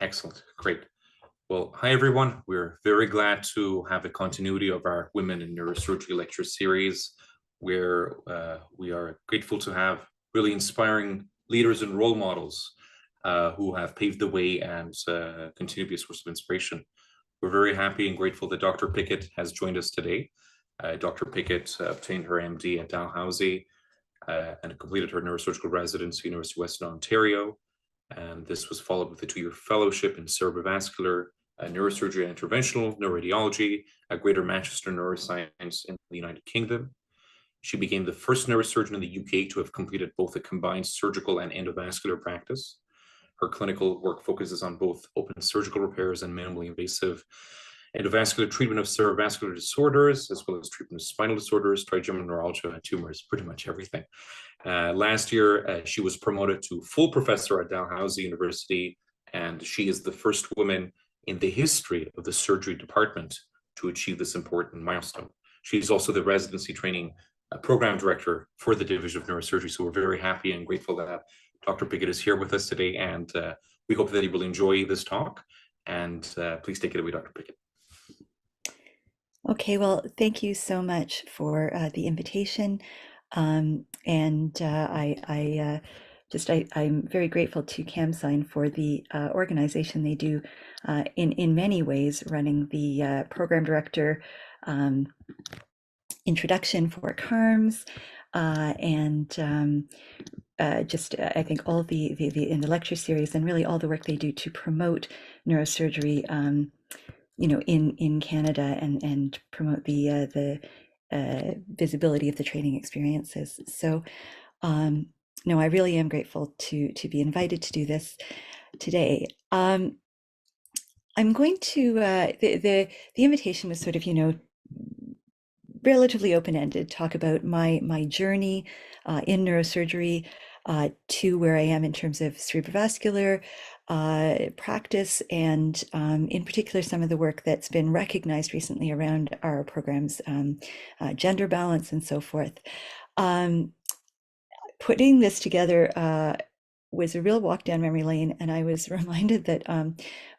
Excellent. Great. Well, hi everyone. We're very glad to have a continuity of our Women in Neurosurgery lecture series, where we are grateful to have really inspiring leaders and role models who have paved the way and continue to be a source of inspiration. We're very happy and grateful that Dr. Pickett has joined us today. Dr. Pickett obtained her MD at Dalhousie and completed her neurosurgical residency at University of Western Ontario. And this was followed with a 2-year fellowship in cerebrovascular, neurosurgery and interventional neuroradiology at Greater Manchester Neurosciences in the United Kingdom. She became the first neurosurgeon in the UK to have completed both a combined surgical and endovascular practice. Her clinical work focuses on both open surgical repairs and minimally invasive endovascular treatment of cerebrovascular disorders, as well as treatment of spinal disorders, trigeminal neuralgia, and tumors, pretty much everything. Last year, she was promoted to full professor at Dalhousie University, and she is the first woman in the history of the surgery department to achieve this important milestone. She's also the residency training program director for the Division of Neurosurgery, so we're very happy and grateful that Dr. Pickett is here with us today, and we hope that he will enjoy this talk. And please take it away, Dr. Pickett. Okay, well, thank you so much for the invitation. I'm very grateful to CaMSIGN for the organization they do in many ways, running the program director introduction for CARMS, I think all the in the lecture series, and really all the work they do to promote neurosurgery in Canada and promote the visibility of the training experiences. So no, I really am grateful to be invited to do this today. I'm going to the invitation was sort of relatively open-ended, talk about my journey in neurosurgery to where I am in terms of cerebrovascular practice, and in particular some of the work that's been recognized recently around our programs, gender balance and so forth. Putting this together was a real walk down memory lane, and I was reminded that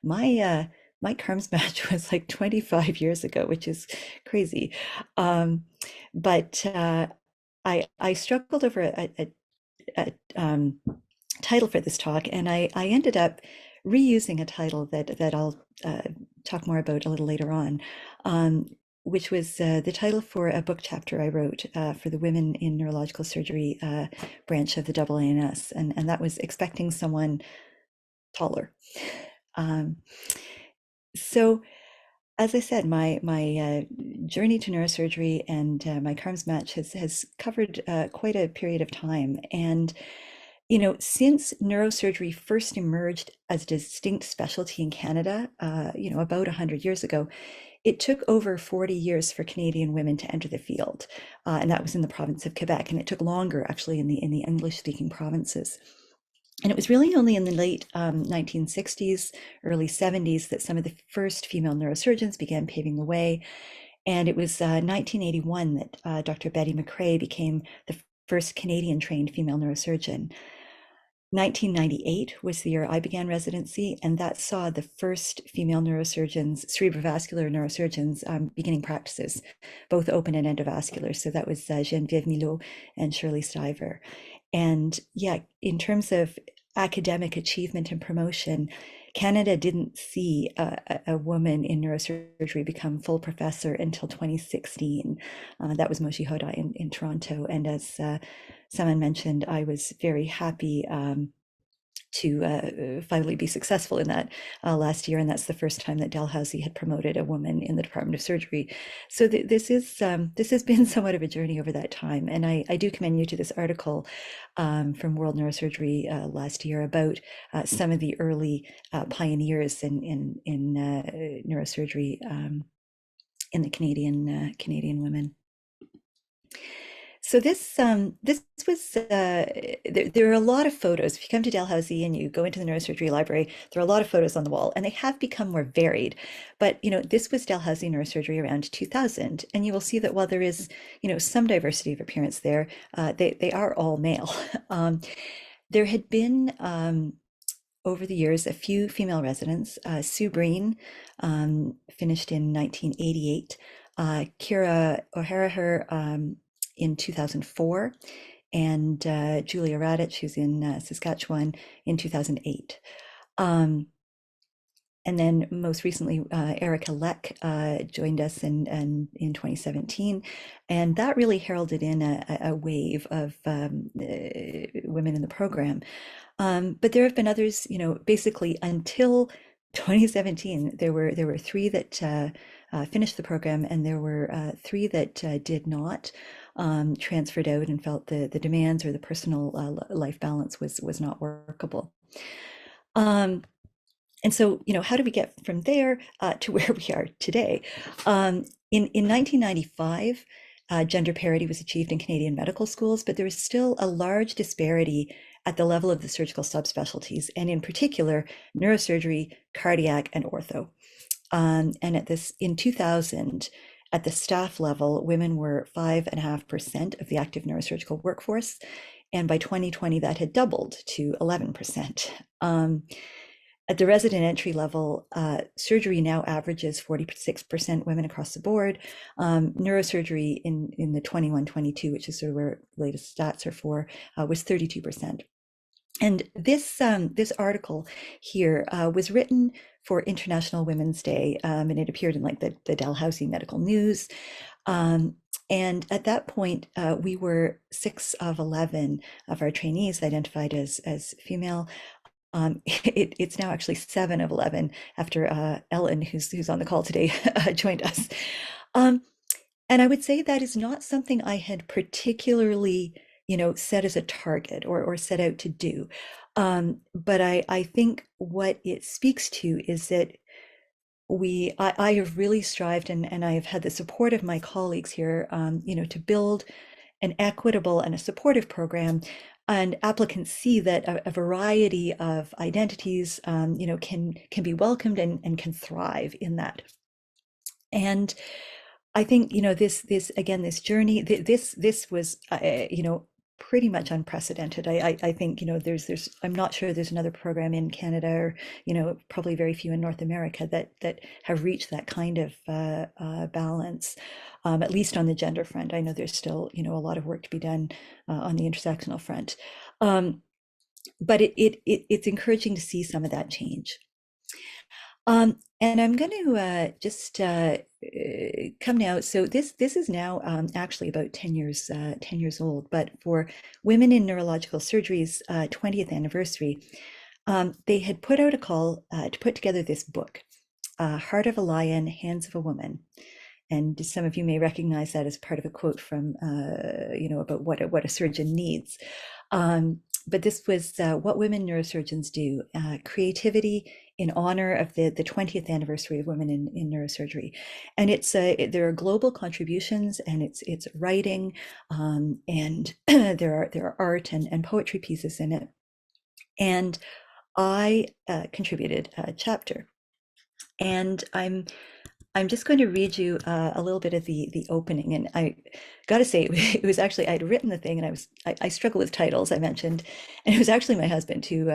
my CARMS match was like 25 years ago, which is crazy. But I struggled over a title for this talk, and I ended up reusing a title that I'll talk more about a little later on, which was the title for a book chapter I wrote for the Women in Neurological Surgery branch of the AANS, and that was Expecting Someone Taller. So, as I said, my journey to neurosurgery and my CARMS match has covered quite a period of time. And, since neurosurgery first emerged as a distinct specialty in Canada, about 100 years ago, it took over 40 years for Canadian women to enter the field. And that was in the province of Quebec. And it took longer, actually, in the English-speaking provinces. And it was really only in the late 1960s, early 70s that some of the first female neurosurgeons began paving the way. And it was 1981 that Dr. Betty McRae became the first Canadian-trained female neurosurgeon. 1998 was the year I began residency, and that saw the first female neurosurgeons, cerebrovascular neurosurgeons, beginning practices, both open and endovascular. So that was Geneviève Milot and Shirley Stiver. And yeah, in terms of academic achievement and promotion, Canada didn't see a woman in neurosurgery become full professor until 2016. That was Moshi Hoda in Toronto. And as someone mentioned, I was very happy to finally be successful in that last year, and that's the first time that Dalhousie had promoted a woman in the Department of Surgery. So this has been somewhat of a journey over that time, and I do commend you to this article from World Neurosurgery last year about some of the early pioneers in neurosurgery in the Canadian women. So this was there are a lot of photos. If you come to Dalhousie and you go into the neurosurgery library, there are a lot of photos on the wall, and they have become more varied. But this was Dalhousie neurosurgery around 2000, and you will see that while there is some diversity of appearance there, they are all male. There had been over the years, a few female residents. Sue Breen finished in 1988, Kira O'Haraher in 2004, and Julia Radich, who's in Saskatchewan, in 2008. And then most recently, Erica Leck joined us in 2017, and that really heralded in a wave of women in the program. But there have been others, basically until 2017, there were three that finished the program, and there were three that did not, transferred out and felt the demands or the personal life balance was not workable. And so, how do we get from there to where we are today? In 1995, gender parity was achieved in Canadian medical schools, but there is still a large disparity at the level of the surgical subspecialties, and in particular, neurosurgery, cardiac, and ortho. And in 2000, at the staff level, women were 5.5% of the active neurosurgical workforce, and by 2020, that had doubled to 11%. At the resident entry level, surgery now averages 46% women across the board. Neurosurgery in the 21-22, which is sort of where latest stats are for, was 32%. And this article here was written for International Women's Day, and it appeared in the Dalhousie Medical News. And at that point, we were 6 of 11 of our trainees identified as female. It's now actually 7 of 11 after Ellen, who's on the call today, joined us. And I would say that is not something I had particularly, set as a target or set out to do. But I think what it speaks to is that I have really strived, and I have had the support of my colleagues here, to build an equitable and a supportive program. And applicants see that a variety of identities, can be welcomed and can thrive in that. And I think, this journey, this was, pretty much unprecedented. I think, I'm not sure there's another program in Canada, or, probably very few in North America that have reached that kind of balance, at least on the gender front. I know there's still, a lot of work to be done on the intersectional front. But it's encouraging to see some of that change. And I'm going to just come now. So this is now actually about 10 years old. But for Women in Neurological Surgery's 20th anniversary, they had put out a call to put together this book, Heart of a Lion, Hands of a Woman. And some of you may recognize that as part of a quote from, about what a surgeon needs. But this was What Women Neurosurgeons Do, Creativity in honor of the 20th anniversary of women in neurosurgery. And there are global contributions, and it's writing, and there are art and poetry pieces in it. And I contributed a chapter. And I'm just going to read you a little bit of the opening, and I got to say it was actually, I'd written the thing, and I struggle with titles, I mentioned, and it was actually my husband who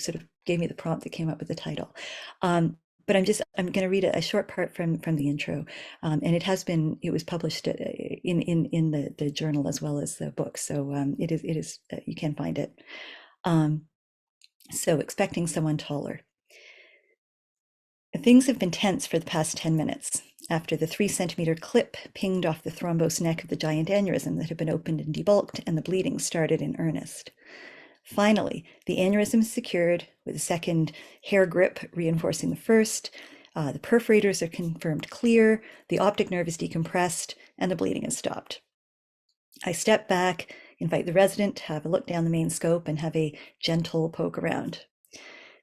sort of gave me the prompt that came up with the title. But I'm going to read a short part from the intro, and it was published in the journal as well as the book, so it is you can find it. So, expecting someone taller. Things have been tense for the past 10 minutes after the 3-centimeter clip pinged off the thrombosed neck of the giant aneurysm that had been opened and debulked, and the bleeding started in earnest. Finally, the aneurysm is secured with a second hair grip reinforcing the first. The perforators are confirmed clear, the optic nerve is decompressed, and the bleeding has stopped. I step back, invite the resident to have a look down the main scope and have a gentle poke around.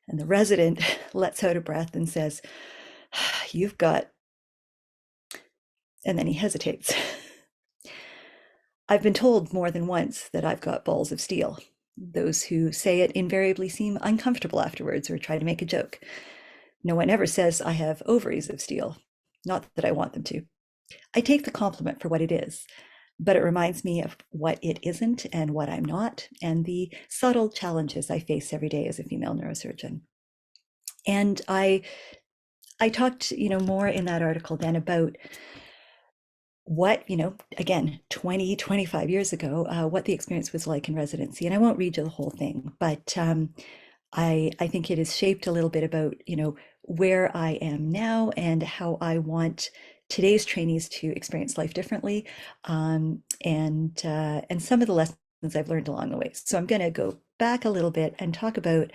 And the resident lets out a breath and says, "You've got," and then he hesitates. I've been told more than once that I've got balls of steel. Those who say it invariably seem uncomfortable afterwards or try to make a joke. No one ever says I have ovaries of steel. Not that I want them to. I take the compliment for what it is, but it reminds me of what it isn't and what I'm not, and the subtle challenges I face every day as a female neurosurgeon. And I talked, more in that article then about what, again, 20, 25 years ago, what the experience was like in residency. And I won't read you the whole thing, but I think it is shaped a little bit about, where I am now and how I want today's trainees to experience life differently, and some of the lessons I've learned along the way. So I'm going to go back a little bit and talk about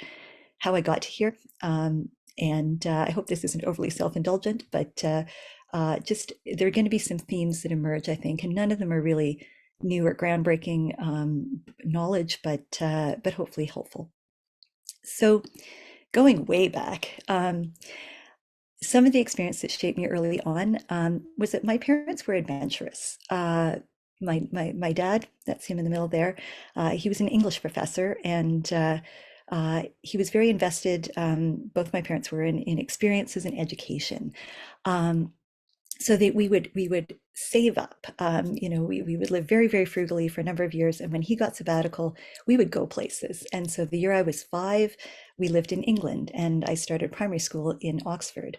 how I got to here. And I hope this isn't overly self-indulgent, but just there are going to be some themes that emerge, I think, and none of them are really new or groundbreaking knowledge, but hopefully helpful. So going way back, some of the experience that shaped me early on was that my parents were adventurous. My dad, that's him in the middle there, he was an English professor, and he was very invested. Both my parents were in experiences and education. So that we would save up. We would live very, very frugally for a number of years. And when he got sabbatical, we would go places. And so the year I was 5, we lived in England, and I started primary school in Oxford.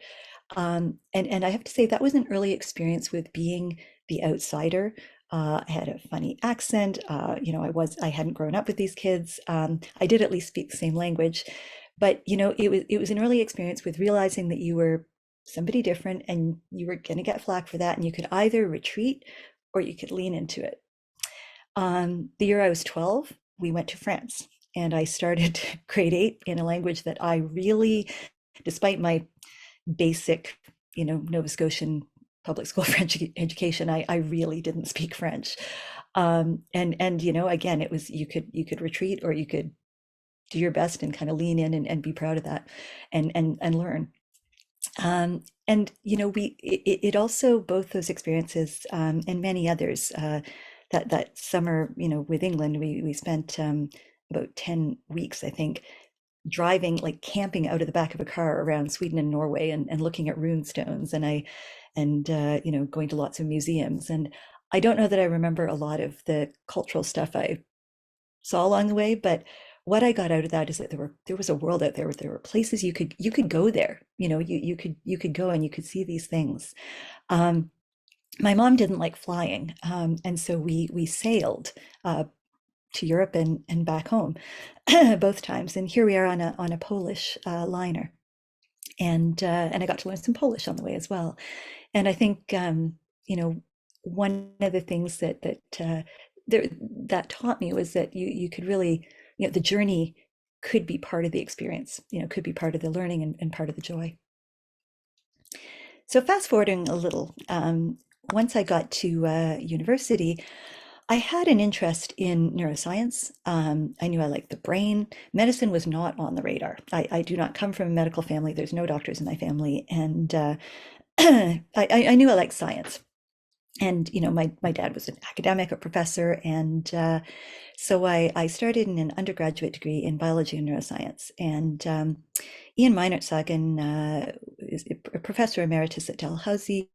And I have to say that was an early experience with being the outsider. I had a funny accent. I hadn't grown up with these kids. I did at least speak the same language, but it was an early experience with realizing that you were somebody different and you were going to get flack for that, and you could either retreat or you could lean into it. The year I was 12, we went to France, and I started grade 8 in a language that I really, despite my basic, Nova Scotian public school French education, I really didn't speak French. And again, it was you could retreat or you could do your best and kind of lean in and be proud of that and learn. And it also, both those experiences and many others, that summer, with England, we spent about 10 weeks, I think, driving, like camping out of the back of a car around Sweden and Norway, and looking at rune stones, and going to lots of museums. And I don't know that I remember a lot of the cultural stuff I saw along the way, but what I got out of that is that there was a world out there. There were places you could go there. You could go and you could see these things. My mom didn't like flying, and so we sailed to Europe and back home both times. And here we are on a Polish liner, and I got to learn some Polish on the way as well. And I think one of the things that taught me was that you could really, the journey could be part of the experience, could be part of the learning and part of the joy. So fast forwarding a little, once I got to university, I had an interest in neuroscience. I knew I liked the brain. Medicine was not on the radar. I do not come from a medical family. There's no doctors in my family. And I knew I liked science. And, my dad was an academic, a professor. And so I started in an undergraduate degree in biology and neuroscience. And Ian Meinertzhagen is a professor emeritus at Dalhousie,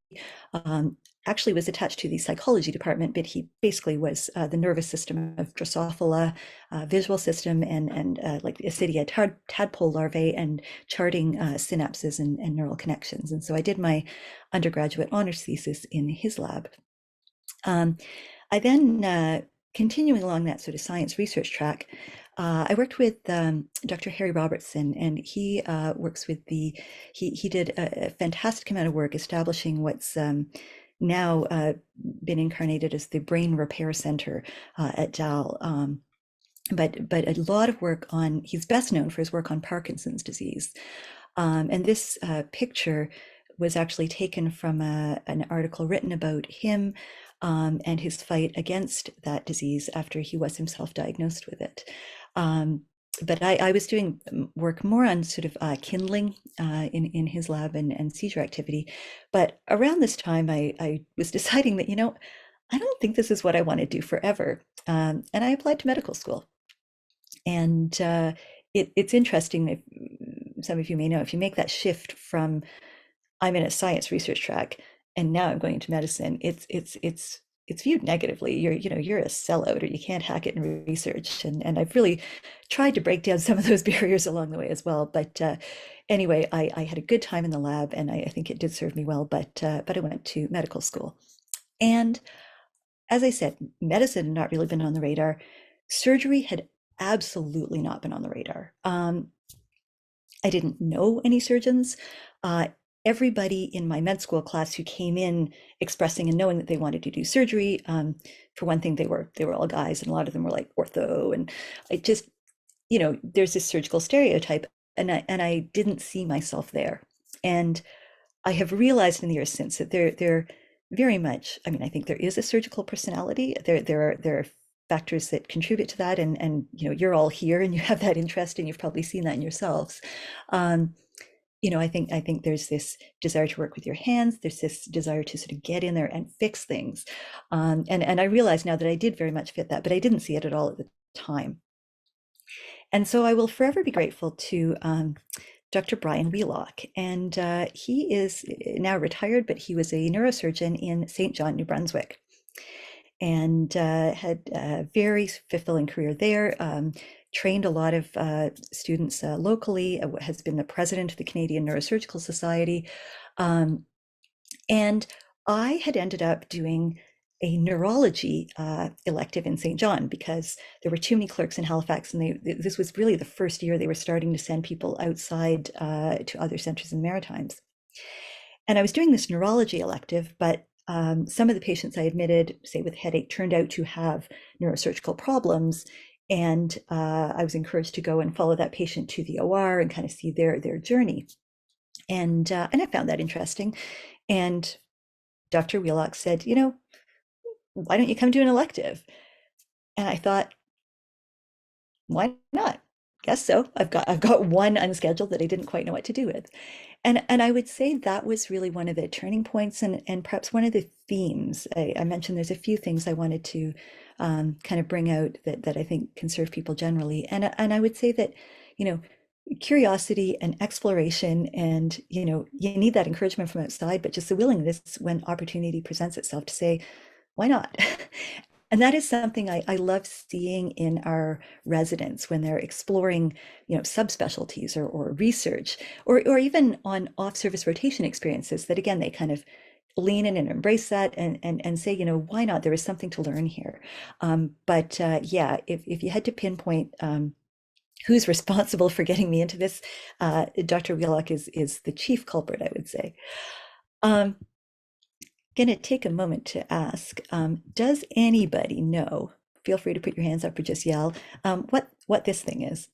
actually was attached to the psychology department, but he basically was the nervous system of Drosophila, visual system, and like the Ascidia tadpole larvae, and charting synapses and neural connections. And so I did my undergraduate honors thesis in his lab. I then, continuing along that sort of science research track, I worked with Dr. Harry Robertson, and he works with he did a fantastic amount of work establishing what's now been incarnated as the Brain Repair Center at Dal. But a lot of work on, he's best known for his work on Parkinson's disease. And this picture was actually taken from an article written about him and his fight against that disease after he was himself diagnosed with it. But I was doing work more on sort of kindling in his lab and seizure activity. But around this time, I was deciding that, I don't think this is what I want to do forever. And I applied to medical school. And it's interesting, if some of you may know, if you make that shift from I'm in a science research track and now I'm going into medicine, it's it's viewed negatively. You're a sellout, or you can't hack it in research. And I've really tried to break down some of those barriers along the way as well. But anyway, I had a good time in the lab, and I think it did serve me well. But I went to medical school, and as I said, medicine had not really been on the radar. Surgery had absolutely not been on the radar. I didn't know any surgeons. Everybody in my med school class who came in expressing and knowing that they wanted to do surgery, for one thing, they were all guys, and a lot of them were like ortho, and I just, there's this surgical stereotype, and I didn't see myself there. And I have realized in the years since that they're very much, I mean, I think there is a surgical personality. There are factors that contribute to that, and you're all here and you have that interest, and you've probably seen that in yourselves. I think there's this desire to work with your hands. There's this desire to sort of get in there and fix things. And I realize now that I did very much fit that, but I didn't see it at all at the time. And so I will forever be grateful to Dr. Brian Wheelock. And he is now retired, but he was a neurosurgeon in St. John, New Brunswick, and had a very fulfilling career there. Trained a lot of students locally, has been the president of the Canadian Neurosurgical Society. And I had ended up doing a neurology elective in St. John because there were too many clerks in Halifax, and this was really the first year they were starting to send people outside to other centers in the Maritimes. And I was doing this neurology elective, but some of the patients I admitted, say with headache, turned out to have neurosurgical problems. And I was encouraged to go and follow that patient to the OR and kind of see their journey. And I found that interesting. And Dr. Wheelock said, why don't you come do an elective? And I thought, why not? Guess so. I've got one unscheduled that I didn't quite know what to do with. And I would say that was really one of the turning points, and perhaps one of the themes. I mentioned there's a few things I wanted to kind of bring out that I think can serve people generally. And I would say that, curiosity and exploration, and, you need that encouragement from outside, but just the willingness when opportunity presents itself to say, why not? And that is something I love seeing in our residents when they're exploring, subspecialties or research, or even on off-service rotation experiences, that again, they kind of lean in and embrace that and say, why not? There is something to learn here. But yeah, if you had to pinpoint who's responsible for getting me into this, Dr. Wheelock is the chief culprit, I would say. Going to take a moment to ask, does anybody know, feel free to put your hands up or just yell, what this thing is?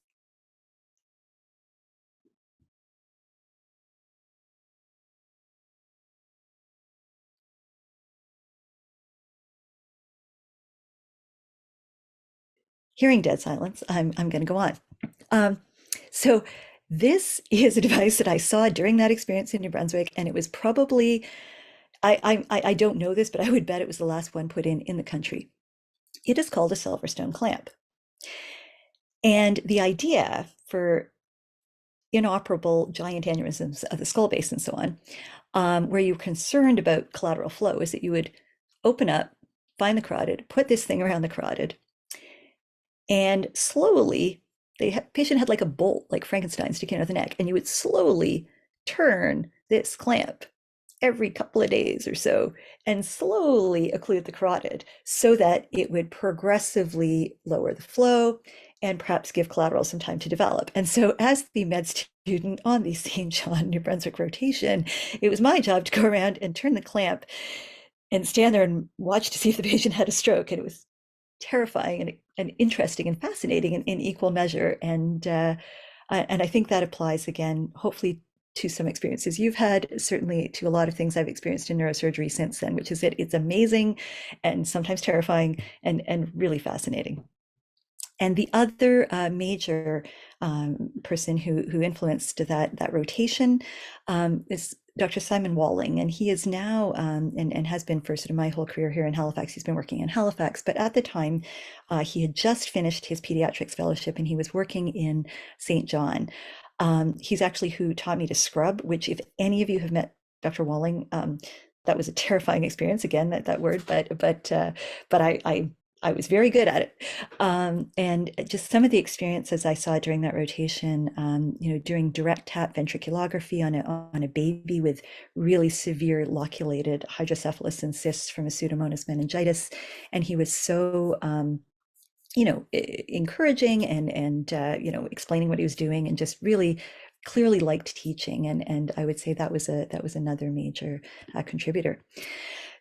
Hearing dead silence, I'm going to go on. So this is a device that I saw during that experience in New Brunswick, and it was probably, I don't know this, but I would bet it was the last one put in the country. It is called a Silverstone clamp. And the idea for inoperable giant aneurysms of the skull base and so on, where you're concerned about collateral flow, is that you would open up, find the carotid, put this thing around the carotid, and slowly, patient had like a bolt, like Frankenstein, sticking out of the neck, and you would slowly turn this clamp every couple of days or so and slowly occlude the carotid so that it would progressively lower the flow and perhaps give collateral some time to develop. And so as the med student on the St. John, New Brunswick rotation, it was my job to go around and turn the clamp and stand there and watch to see if the patient had a stroke. And it was terrifying and interesting and fascinating in equal measure. And I think that applies again, hopefully, to some experiences you've had, certainly to a lot of things I've experienced in neurosurgery since then, which is that it's amazing and sometimes terrifying and really fascinating. And the other major person who influenced that rotation is Dr. Simon Walling, and he is now and has been for sort of my whole career here in Halifax. He's been working in Halifax, but at the time he had just finished his pediatrics fellowship and he was working in St. John. He's actually who taught me to scrub, which if any of you have met Dr. Walling, that was a terrifying experience. Again, that word, but I was very good at it. And just some of the experiences I saw during that rotation, doing direct tap ventriculography on a baby with really severe loculated hydrocephalus and cysts from a Pseudomonas meningitis, and he was so encouraging and explaining what he was doing, and just really clearly liked teaching. And I would say that was another major contributor.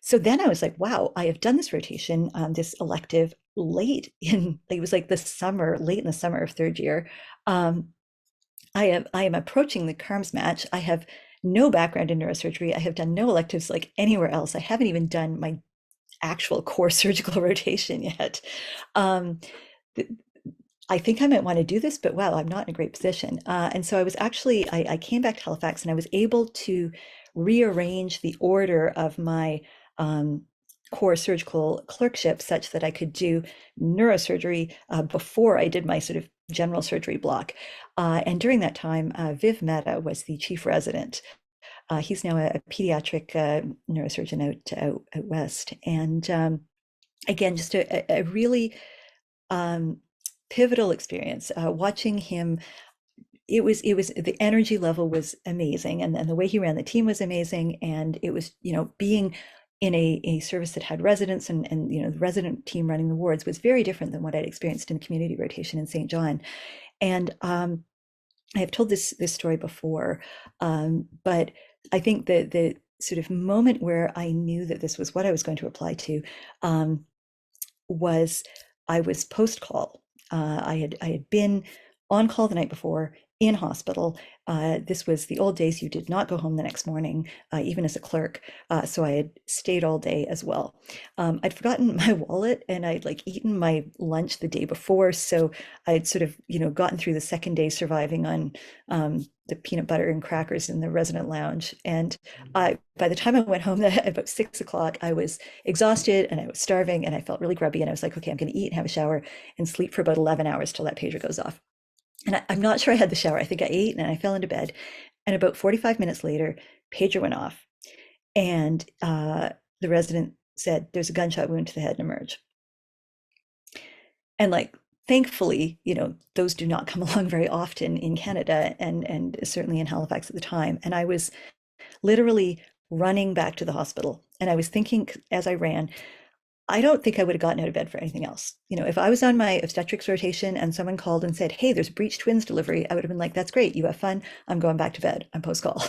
So then I was like, wow, I have done this rotation, this elective late in, it was like late in the summer of third year. I am approaching the CaMSIGN match. I have no background in neurosurgery. I have done no electives like anywhere else. I haven't even done my actual core surgical rotation yet. I think I might want to do this, but wow, I'm not in a great position. And so I was actually, I came back to Halifax, and I was able to rearrange the order of my core surgical clerkship such that I could do neurosurgery before I did my sort of general surgery block. And during that time, Viv Mehta was the chief resident. He's now a pediatric neurosurgeon out west. And again, just a really pivotal experience watching him. It was the energy level was amazing, and the way he ran the team was amazing. And it was, being in a service that had residents and the resident team running the wards was very different than what I'd experienced in the community rotation in St. John. And I have told this story before, but I think the sort of moment where I knew that this was what I was going to apply to was I was post call. I had been on call the night before in hospital. This was the old days. You did not go home the next morning, even as a clerk. So I had stayed all day as well. I'd forgotten my wallet, and I'd eaten my lunch the day before. So I'd sort of, gotten through the second day surviving on the peanut butter and crackers in the resident lounge. And by the time I went home at about 6 o'clock, I was exhausted and I was starving and I felt really grubby. And I was like, okay, I'm going to eat and have a shower and sleep for about 11 hours till that pager goes off. And I'm not sure I had the shower. I think I ate and I fell into bed. And about 45 minutes later, pager went off. And the resident said, there's a gunshot wound to the head and emerge. And thankfully, those do not come along very often in Canada, and certainly in Halifax at the time. And I was literally running back to the hospital. And I was thinking as I ran, I don't think I would have gotten out of bed for anything else. If I was on my obstetrics rotation and someone called and said, hey, there's breech twins delivery, I would have been like, that's great. You have fun. I'm going back to bed. I'm post call.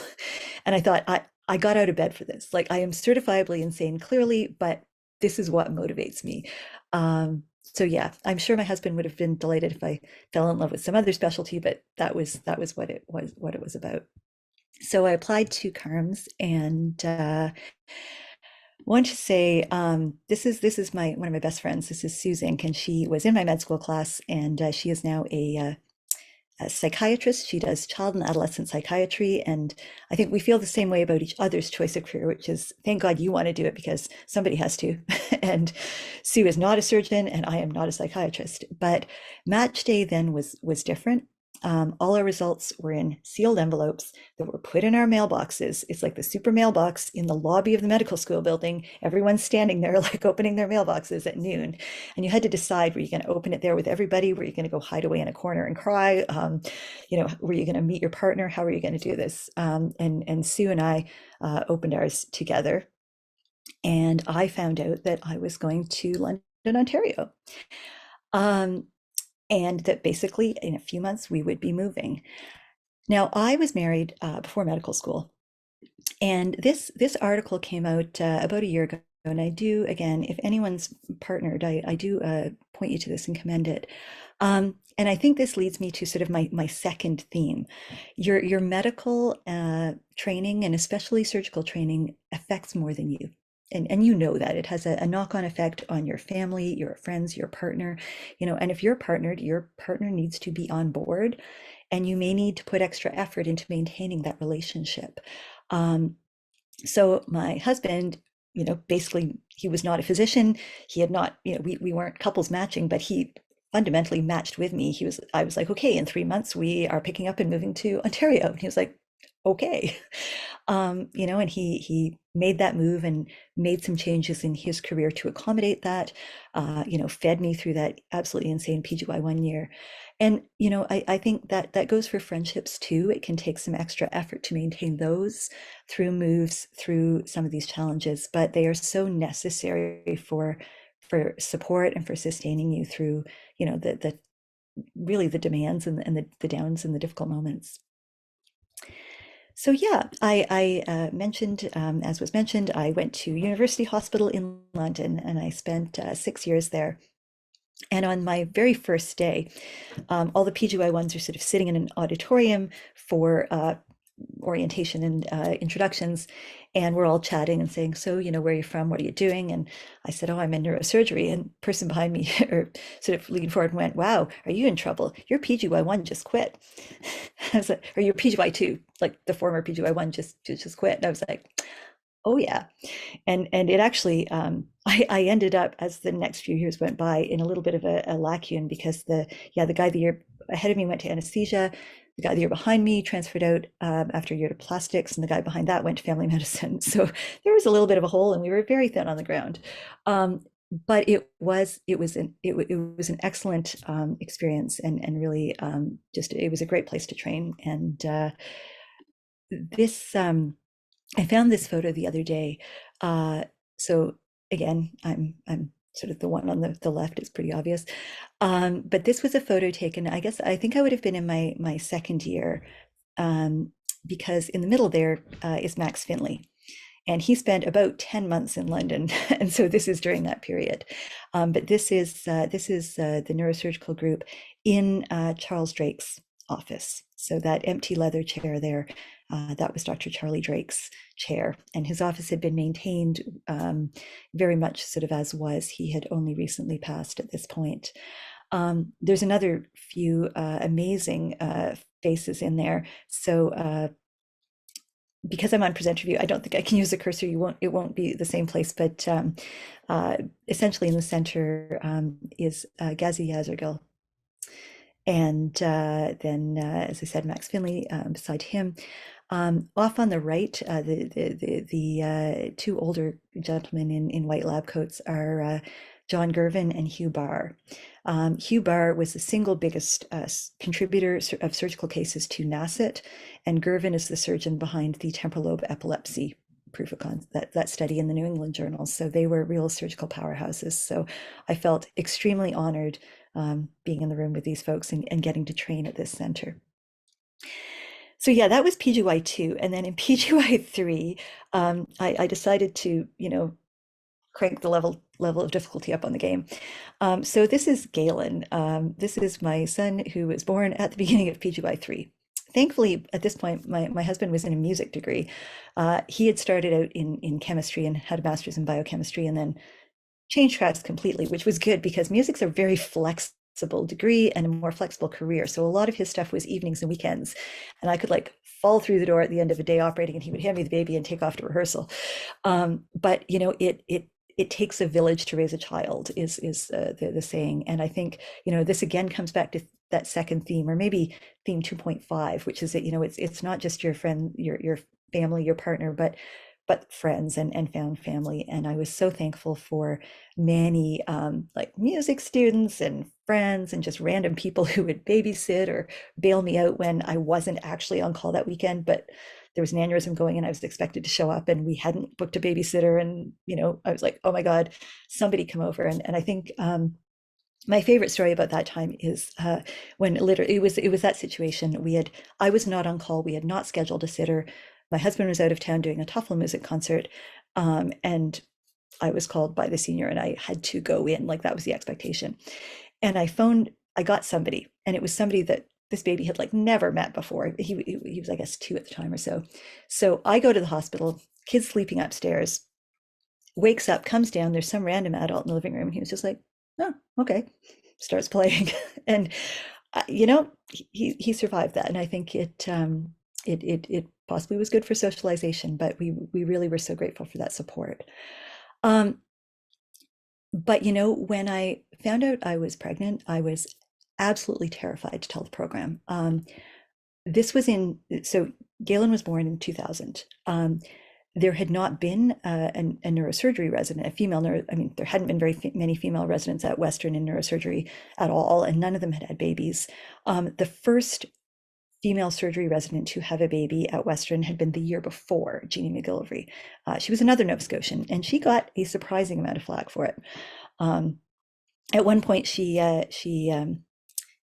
And I thought, I got out of bed for this. I am certifiably insane, clearly, but this is what motivates me. So yeah, I'm sure my husband would have been delighted if I fell in love with some other specialty, but that was what it was about. So I applied to CaMSIGN, and want to say this is one of my best friends. This is Sue Zink, and she was in my med school class, and she is now a psychiatrist. She does child and adolescent psychiatry, and I think we feel the same way about each other's choice of career, which is, thank God you want to do it because somebody has to. And Sue is not a surgeon, and I am not a psychiatrist. But match day then was different. All our results were in sealed envelopes that were put in our mailboxes. It's like the super mailbox in the lobby of the medical school building. Everyone's standing there opening their mailboxes at noon. And you had to decide, were you going to open it there with everybody? Were you going to go hide away in a corner and cry? Were you going to meet your partner? How were you going to do this? And Sue and I opened ours together. And I found out that I was going to London, Ontario. And that basically in a few months we would be moving. Now, I was married before medical school, and this article came out about a year ago. And I do, again, if anyone's partnered, I do point you to this and commend it. And I think this leads me to sort of my second theme. Your medical training, and especially surgical training, affects more than you. And you know that it has a knock-on effect on your family, your friends, your partner, and if you're partnered, your partner needs to be on board, and you may need to put extra effort into maintaining that relationship. So my husband, basically he was not a physician. He had not, we weren't couples matching, but he fundamentally matched with me. I was like, okay, in 3 months we are picking up and moving to Ontario. And he was like, okay. And he made that move and made some changes in his career to accommodate that, fed me through that absolutely insane PGY1 year. And, I think that that goes for friendships too. It can take some extra effort to maintain those through moves, through some of these challenges, but they are so necessary for support and for sustaining you through, the really the demands and the downs and the difficult moments. So yeah, I mentioned, as was mentioned, I went to University Hospital in London and I spent 6 years there. And on my very first day, all the PGY1s are sort of sitting in an auditorium for orientation and introductions, and we're all chatting and saying, so, where are you from? What are you doing? And I said, oh, I'm in neurosurgery. And person behind me or sort of leaned forward and went, wow, are you in trouble? Your PGY1 just quit. I was like, or your PGY2, like the former PGY1 just quit. And I was like, oh yeah. And it actually, I ended up, as the next few years went by, in a little bit of a lacune, because the guy the year ahead of me went to anesthesia. The guy the year behind me transferred out after a year to plastics, and the guy behind that went to family medicine. So there was a little bit of a hole, and we were very thin on the ground. But it was an excellent experience, and really just it was a great place to train. And this I found this photo the other day. So again, I'm sort of the one on the left. It's pretty obvious. But this was a photo taken, I think I would have been in my second year, because in the middle there is Max Finley. And he spent about 10 months in London. And so this is during that period. But this is the neurosurgical group in Charles Drake's office. So that empty leather chair there, that was Dr. Charlie Drake's chair. And his office had been maintained very much sort of as was. He had only recently passed at this point. There's another few amazing faces in there. So because I'm on presenter view, I don't think I can use the cursor. It won't be the same place, but essentially in the center is Ghazi Yazergil. And then, as I said, Max Finley beside him. Off on the right, the two older gentlemen in white lab coats are John Girvin and Hugh Barr. Hugh Barr was the single biggest contributor of surgical cases to NACET, and Girvin is the surgeon behind the temporal lobe epilepsy proof of concept, that study in the New England journals. So they were real surgical powerhouses. So I felt extremely honored being in the room with these folks and getting to train at this center. So yeah, that was PGY2. And then in PGY3, I decided to, crank the level of difficulty up on the game. So this is Galen. This is my son who was born at the beginning of PGY3. Thankfully, at this point, my husband was in a music degree. He had started out in chemistry and had a master's in biochemistry, and then changed tracks completely, which was good because music's a very flexible degree and a more flexible career. So a lot of his stuff was evenings and weekends, and I could like fall through the door at the end of a day operating, and he would hand me the baby and take off to rehearsal. But it takes a village to raise a child is the saying. And I think, this again comes back to that second theme, or maybe theme 2.5, which is that, it's not just your friend, your family, your partner, but friends and found family. And I was so thankful for many like music students and friends and just random people who would babysit or bail me out when I wasn't actually on call that weekend, but there was an aneurysm going and I was expected to show up and we hadn't booked a babysitter. And, I was like, oh my God, somebody come over. And I think my favorite story about that time is when literally it was that situation. I was not on call. We had not scheduled a sitter. My husband was out of town doing a Toffel music concert, and I was called by the senior and I had to go in, like that was the expectation. And I got somebody, and it was somebody that this baby had like never met before. He was, I guess, 2 at the time or so. So I go to the hospital, kid's sleeping upstairs, wakes up, comes down, there's some random adult in the living room. He was just like, oh, okay, starts playing. And, he survived that. And I think it possibly was good for socialization, but we really were so grateful for that support. But when I found out I was pregnant, I was absolutely terrified to tell the program. this was so Galen was born in 2000. There had not been a neurosurgery resident, a female I mean, there hadn't been very many female residents at Western in neurosurgery at all, and none of them had babies. The first female surgery resident to have a baby at Western had been the year before, Jeannie McGillivray. She was another Nova Scotian, and she got a surprising amount of flack for it. At one point, she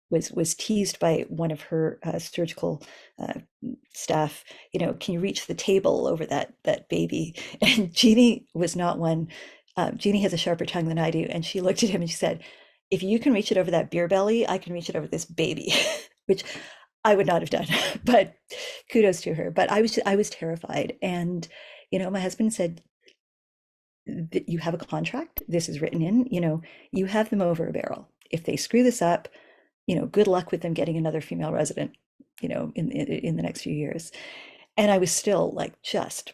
was teased by one of her surgical staff, can you reach the table over that baby? And Jeannie was not one. Jeannie has a sharper tongue than I do, and she looked at him and she said, "If you can reach it over that beer belly, I can reach it over this baby," which I would not have done, but kudos to her. But I was terrified, and my husband said, "You have a contract. This is written in. You have them over a barrel. If they screw this up, good luck with them getting another female resident, in the next few years." And I was still like just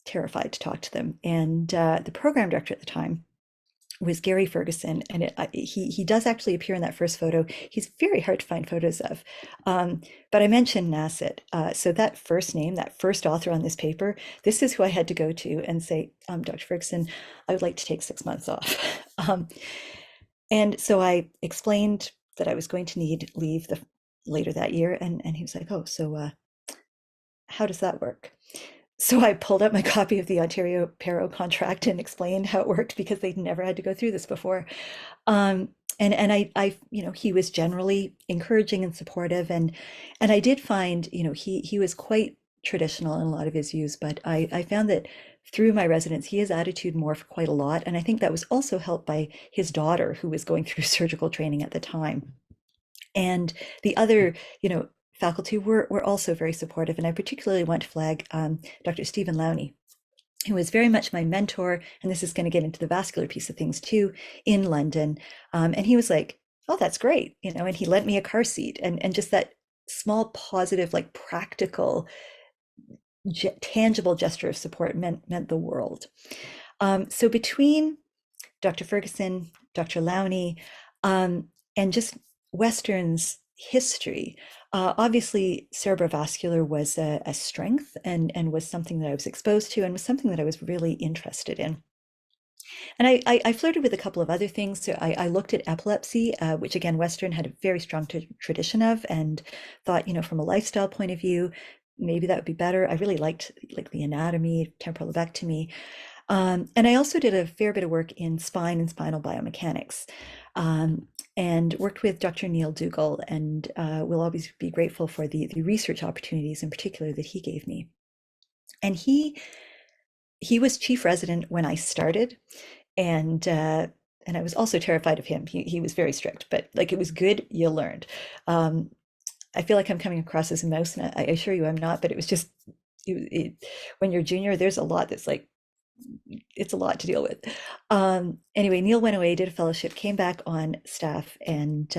terrified to talk to them. And the program director at the time was Gary Ferguson, and he does actually appear in that first photo. He's very hard to find photos of, but I mentioned NACIT. So that first name, that first author on this paper, this is who I had to go to and say, "Dr. Ferguson, I would like to take 6 months off." And so I explained that I was going to need leave later that year, and he was like, "Oh, so how does that work?" So I pulled up my copy of the Ontario Paro contract and explained how it worked, because they'd never had to go through this before. And I he was generally encouraging and supportive, and I did find, he was quite traditional in a lot of his views, but I found that through my residence, his attitude morphed quite a lot. And I think that was also helped by his daughter, who was going through surgical training at the time. And the other, faculty were also very supportive. And I particularly want to flag Dr. Stephen Lowney, who was very much my mentor. And this is going to get into the vascular piece of things too, in London. And he was like, "Oh, that's great." And he lent me a car seat, and just that small, positive, like practical, tangible gesture of support meant the world. So between Dr. Ferguson, Dr. Lowney, and just Western's history, obviously cerebrovascular was a strength, and was something that I was exposed to, and was something that I was really interested in. And I flirted with a couple of other things. So I looked at epilepsy, which again, Western had a very strong tradition of, and thought, from a lifestyle point of view, maybe that would be better. I really liked the anatomy, temporal lobectomy. And I also did a fair bit of work in spine and spinal biomechanics, and worked with Dr. Neil Dougal, and will always be grateful for the research opportunities in particular that he gave me. And he was chief resident when I started, and I was also terrified of him. He was very strict, but like, it was good. You learned. I feel like I'm coming across as a mouse, and I assure you I'm not, but it was just, when you're junior, there's a lot that's like, it's a lot to deal with. Anyway, Neil went away, did a fellowship, came back on staff, and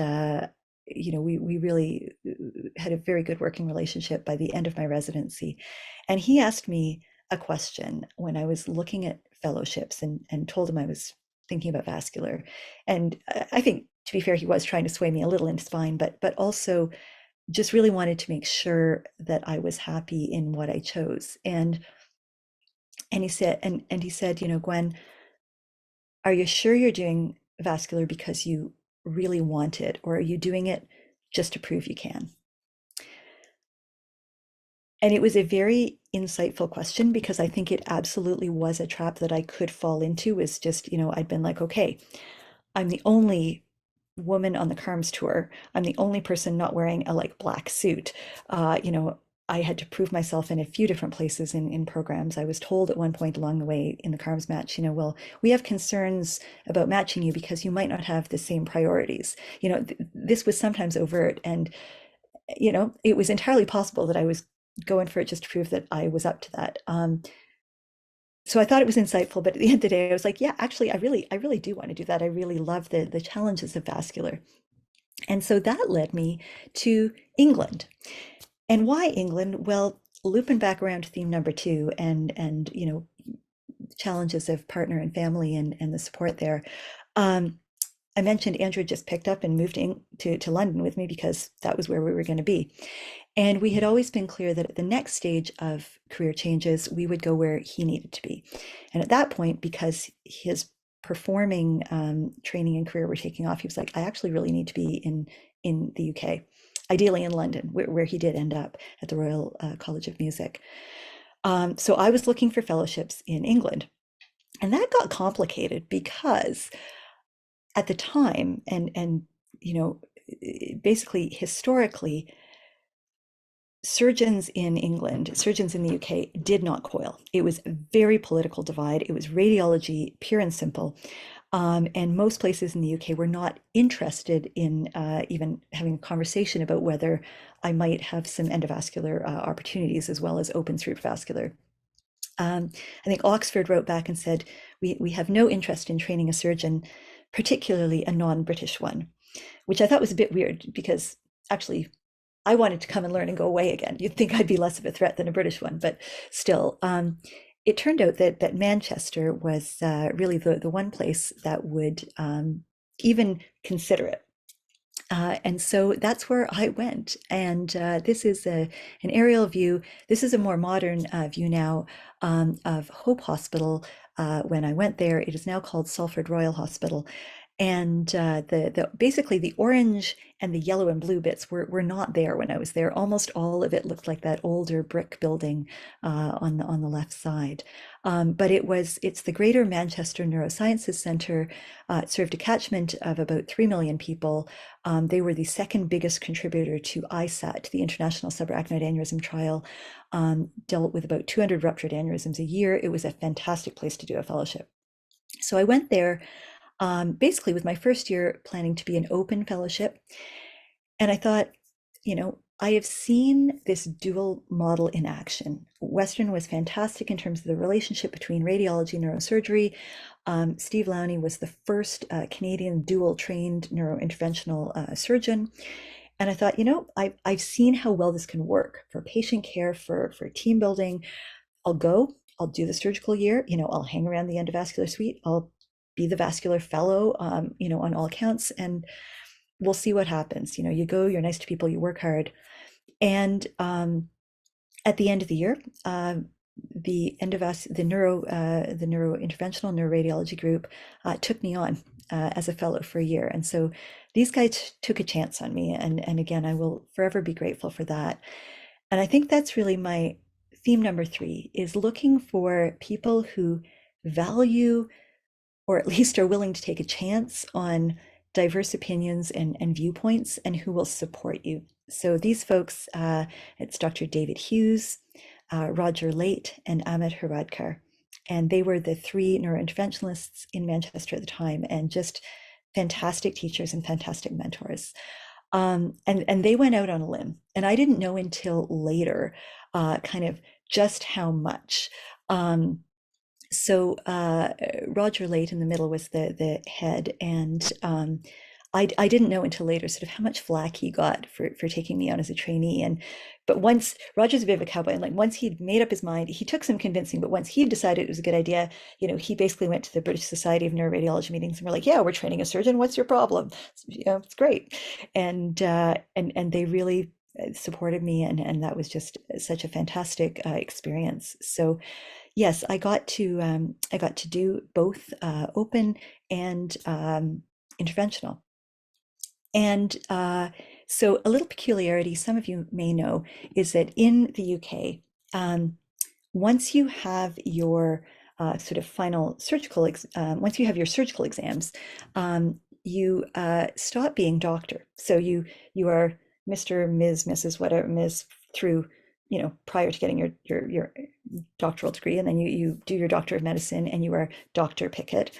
we really had a very good working relationship by the end of my residency. And he asked me a question when I was looking at fellowships, and told him I was thinking about vascular. And I think, to be fair, he was trying to sway me a little into spine, but also just really wanted to make sure that I was happy in what I chose. And he said, "Gwen, are you sure you're doing vascular because you really want it, or are you doing it just to prove you can?" And it was a very insightful question, because I think it absolutely was a trap that I could fall into. Was just, I'd been like, okay, I'm the only woman on the CAMS tour. I'm the only person not wearing a black suit. I had to prove myself in a few different places in programs. I was told at one point along the way in the CARMS match, well, we have concerns about matching you because you might not have the same priorities. This was sometimes overt, and, it was entirely possible that I was going for it just to prove that I was up to that. So I thought it was insightful, but at the end of the day, I was like, yeah, actually, I really do want to do that. I really love the challenges of vascular. And so that led me to England. And why England? Well, looping back around to theme number 2, and challenges of partner and family, and the support there. I mentioned Andrew just picked up and moved to London with me because that was where we were going to be. And we had always been clear that at the next stage of career changes, we would go where he needed to be. And at that point, because his performing training and career were taking off, he was like, I actually really need to be in the UK, ideally in London, where he did end up at the Royal College of Music. So I was looking for fellowships in England. And that got complicated because at the time, and you know, basically historically, surgeons in England, surgeons in the UK did not coil. It was a very political divide. It was radiology, pure and simple. And most places in the UK were not interested in even having a conversation about whether I might have some endovascular opportunities as well as open cerebrovascular. I think Oxford wrote back and said, we have no interest in training a surgeon, particularly a non-British one, which I thought was a bit weird because actually I wanted to come and learn and go away again. You'd think I'd be less of a threat than a British one, but still. It turned out that Manchester was really the one place that would even consider it. And so that's where I went. And this is an aerial view. This is a more modern view now of Hope Hospital. When I went there, it is now called Salford Royal Hospital. And basically the orange and the yellow and blue bits were not there when I was there. Almost all of it looked like that older brick building on the left side. But it's the Greater Manchester Neurosciences Centre. It served a catchment of about 3 million people. They were the second biggest contributor to ISAT, the International Subarachnoid Aneurysm Trial, dealt with about 200 ruptured aneurysms a year. It was a fantastic place to do a fellowship. So I went there basically with my first year planning to be an open fellowship. And I thought, I have seen this dual model in action. Western was fantastic in terms of the relationship between radiology and neurosurgery. Steve Lowney was the first Canadian dual trained neurointerventional surgeon. And I thought, I've seen how well this can work for patient care, for team building. I'll do the surgical year, I'll hang around the endovascular suite. I'll be the vascular fellow, on all counts, and we'll see what happens. You go, you're nice to people, you work hard. And at the end of the year, the neurointerventional neuroradiology group took me on as a fellow for a year. And so these guys took a chance on me. And again, I will forever be grateful for that. And I think that's really my theme number 3, is looking for people who value, or at least are willing to take a chance on, diverse opinions and viewpoints, and who will support you. So these folks, it's Dr. David Hughes, Roger Late, and Amit Hiradkar. And they were the 3 neurointerventionalists in Manchester at the time, and just fantastic teachers and fantastic mentors. And they went out on a limb. And I didn't know until later kind of just how much. So Roger Late in the middle was the head, and I didn't know until later sort of how much flack he got for taking me on as a trainee. But once, Roger's a bit of a cowboy, and like once he'd made up his mind, he took some convincing, but once he decided it was a good idea, he basically went to the British Society of Neuroradiology meetings and were like, yeah, we're training a surgeon, what's your problem? It's great. And they really supported me, and that was just such a fantastic experience. So yes, I got to do both open and interventional. And so a little peculiarity some of you may know is that in the UK, once you have your sort of final surgical, once you have your surgical exams, you stop being doctor. So you are Mr., Ms., Mrs., whatever, Ms. through, prior to getting your doctoral degree, and then you do your Doctor of Medicine, and you are Dr. Pickett.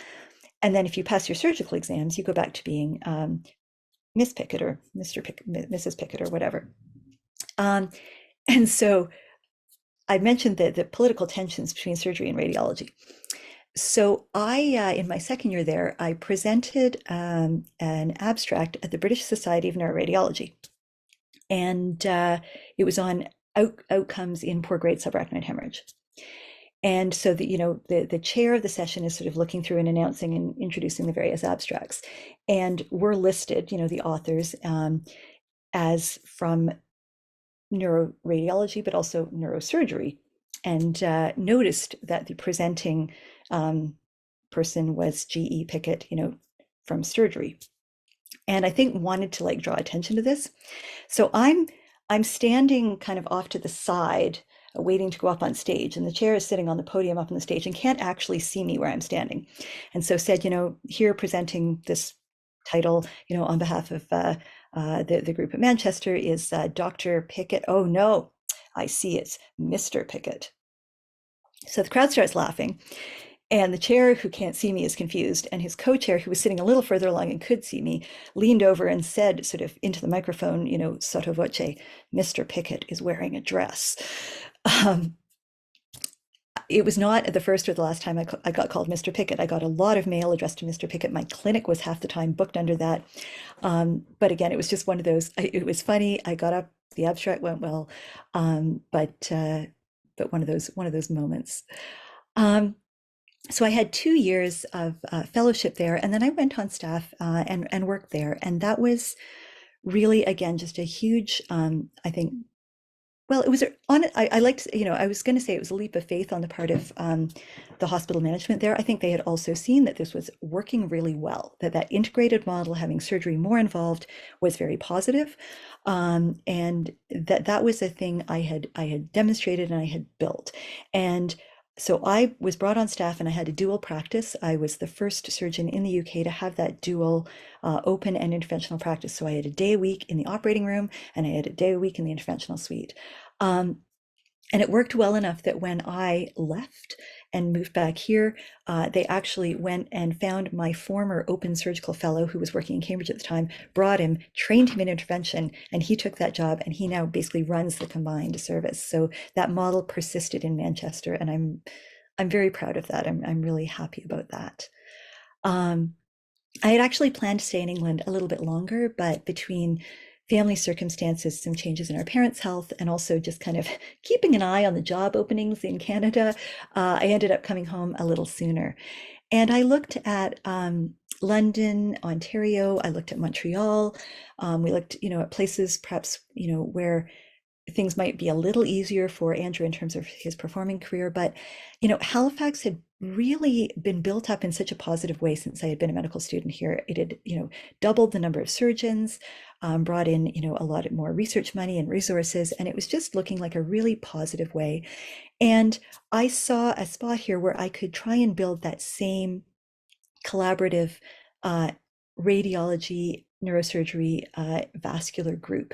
And then if you pass your surgical exams, you go back to being Miss Pickett or Mr. Pickett, Mrs. Pickett, or whatever. And so I mentioned the political tensions between surgery and radiology. So I, in my second year there, I presented an abstract at the British Society of Neuroradiology. And it was on outcomes in poor grade subarachnoid hemorrhage. And so the chair of the session is sort of looking through and announcing and introducing the various abstracts. And we're listed, the authors, as from neuroradiology, but also neurosurgery. And noticed that the presenting person was G.E. Pickett, from surgery. And I think wanted to like draw attention to this. So I'm standing kind of off to the side, waiting to go up on stage, and the chair is sitting on the podium up on the stage and can't actually see me where I'm standing. And so said, here presenting this title, on behalf of the group at Manchester is Dr. Pickett. Oh no, I see it's Mr. Pickett. So the crowd starts laughing. And the chair, who can't see me, is confused. And his co-chair, who was sitting a little further along and could see me, leaned over and said, sort of into the microphone, sotto voce, Mr. Pickett is wearing a dress. It was not the first or the last time I got called Mr. Pickett. I got a lot of mail addressed to Mr. Pickett. My clinic was half the time booked under that. But again, it was just one of those, it was funny. I got up, the abstract went well, but one of those moments. So I had 2 years of fellowship there, and then I went on staff and worked there. And that was really, again, just a huge, I think, well, it was I liked, I was going to say it was a leap of faith on the part of the hospital management there. I think they had also seen that this was working really well, that integrated model, having surgery more involved, was very positive. And that was a thing I had demonstrated and I had built. And so I was brought on staff and I had a dual practice. I was the first surgeon in the UK to have that dual open and interventional practice. So I had a day a week in the operating room and I had a day a week in the interventional suite. And it worked well enough that when I left and moved back here, they actually went and found my former open surgical fellow who was working in Cambridge at the time, brought him, trained him in intervention, and he took that job and he now basically runs the combined service. So that model persisted in Manchester, and I'm very proud of that. I'm really happy about that. I had actually planned to stay in England a little bit longer, but between family circumstances, some changes in our parents' health, and also just kind of keeping an eye on the job openings in Canada, I ended up coming home a little sooner. And I looked at London, Ontario, I looked at Montreal, we looked, at places perhaps, where things might be a little easier for Andrew in terms of his performing career. But, Halifax had really been built up in such a positive way since I had been a medical student here. It had, doubled the number of surgeons, brought in, a lot more research money and resources, and it was just looking like a really positive way. And I saw a spot here where I could try and build that same collaborative radiology, neurosurgery, vascular group,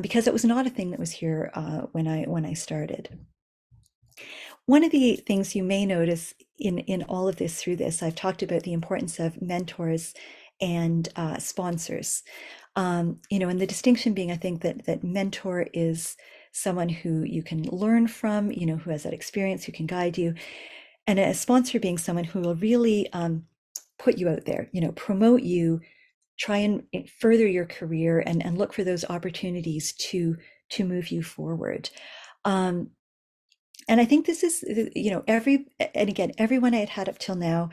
because it was not a thing that was here when I started. One of the things you may notice in all of this through this, I've talked about the importance of mentors and sponsors. And the distinction being, I think that mentor is someone who you can learn from, who has that experience, who can guide you, and a sponsor being someone who will really put you out there, promote you, try and further your career, and look for those opportunities to move you forward. And I think this is, everyone I had had up till now,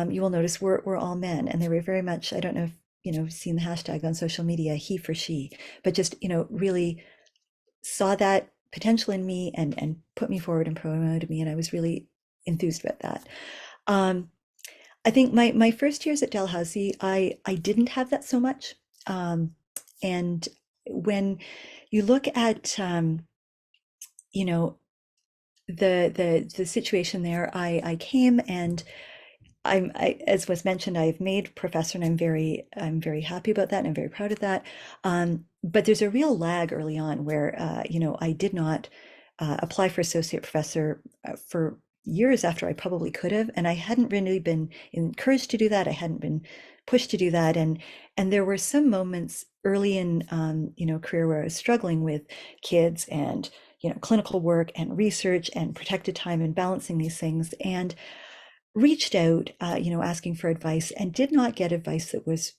you will notice we're all men, and they were very much, I don't know if, you've seen the hashtag on social media, he for she, but just, really saw that potential in me and put me forward and promoted me. And I was really enthused about that. I think my first years at Dalhousie, I didn't have that so much. And when you look at, the situation there, I came and as was mentioned, I've made professor, and I'm very happy about that, and I'm very proud of that. But there's a real lag early on where, I did not apply for associate professor for years after I probably could have, and I hadn't really been encouraged to do that. I hadn't been pushed to do that, and there were some moments early in career where I was struggling with kids and clinical work and research and protected time and balancing these things, and reached out asking for advice, and did not get advice that was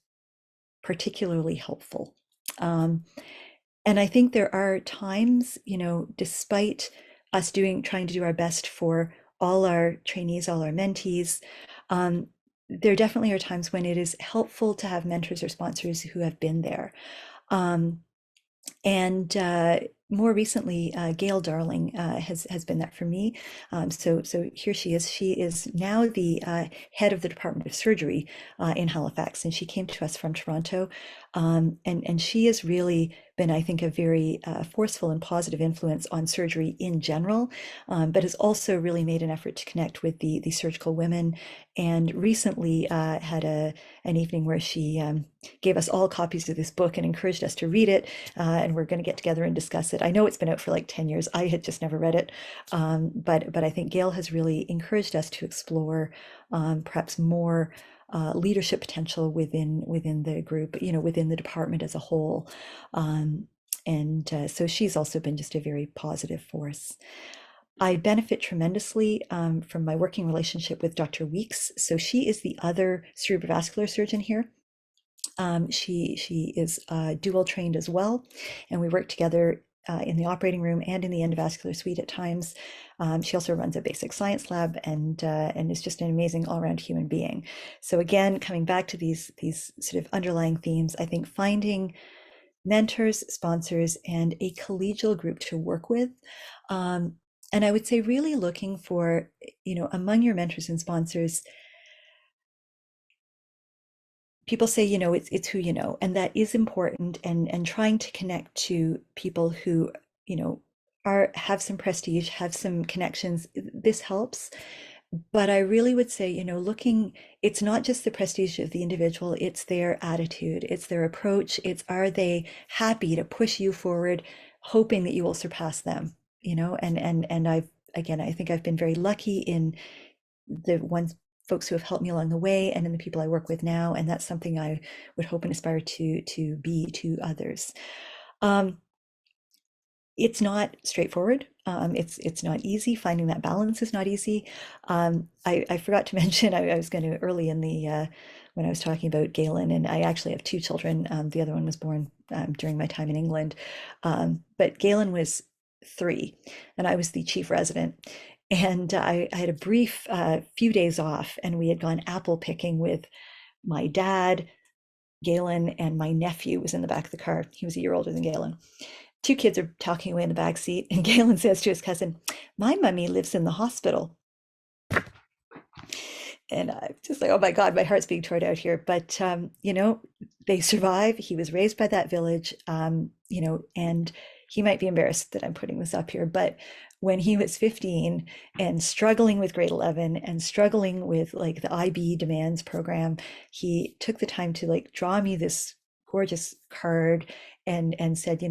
particularly helpful. And I think there are times, despite us trying to do our best for all our trainees, all our mentees. There definitely are times when it is helpful to have mentors or sponsors who have been there. And more recently, Gail Darling has been that for me. So here she is. She is now the head of the Department of Surgery in Halifax, and she came to us from Toronto. And she has really been, I think, a very forceful and positive influence on surgery in general, but has also really made an effort to connect with the surgical women. And recently had an evening where she gave us all copies of this book and encouraged us to read it. And we're going to get together and discuss it. I know it's been out for like 10 years. I had just never read it. But I think Gail has really encouraged us to explore perhaps more leadership potential within the group, within the department as a whole. So she's also been just a very positive force. I benefit tremendously from my working relationship with Dr. Weeks. So she is the other cerebrovascular surgeon here. She is dual trained as well, and we work together in the operating room and in the endovascular suite at times. She also runs a basic science lab and is just an amazing all-around human being. So again, coming back to these sort of underlying themes, I think finding mentors, sponsors, and a collegial group to work with. And I would say really looking for, among your mentors and sponsors, people say, it's who you know, and that is important, and trying to connect to people who, have some prestige, have some connections, this helps. But I really would say, it's not just the prestige of the individual, it's their attitude, it's their approach, are they happy to push you forward, hoping that you will surpass them, and I think I've been very lucky in the folks who have helped me along the way and in the people I work with now. And that's something I would hope and aspire to be to others. It's not straightforward. It's not easy. Finding that balance is not easy. I forgot to mention, I was going to early in the when I was talking about Galen, and I actually have two children. The other one was born during my time in England, but Galen was 3, and I was the chief resident. And I had a brief few days off, and we had gone apple picking with my dad, Galen, and my nephew was in the back of the car. He was a year older than Galen. 2 kids are talking away in the back seat, and Galen says to his cousin, "My mummy lives in the hospital." And I'm just like, oh my God, my heart's being torn out here. But, they survive. He was raised by that village, and he might be embarrassed that I'm putting this up here, but when he was 15 and struggling with grade 11 and struggling with like the IB demands program, he took the time to like draw me this gorgeous card and said,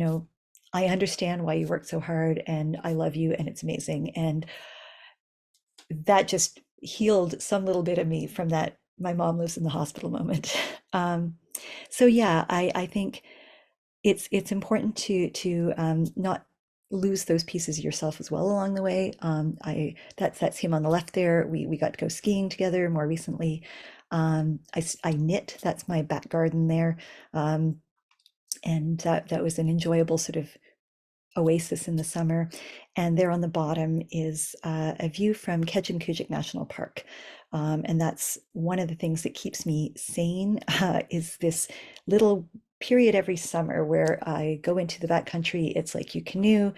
I understand why you worked so hard, and I love you, and it's amazing. And that just healed some little bit of me from that my mom lives in the hospital moment. So yeah, I think it's important to not lose those pieces of yourself as well along the way. That's him on the left there. We got to go skiing together more recently. I knit. That's my back garden there, and that was an enjoyable sort of oasis in the summer. And there on the bottom is a view from Kejimkujik National Park. And that's one of the things that keeps me sane, is this little period every summer where I go into the backcountry. It's like you canoe,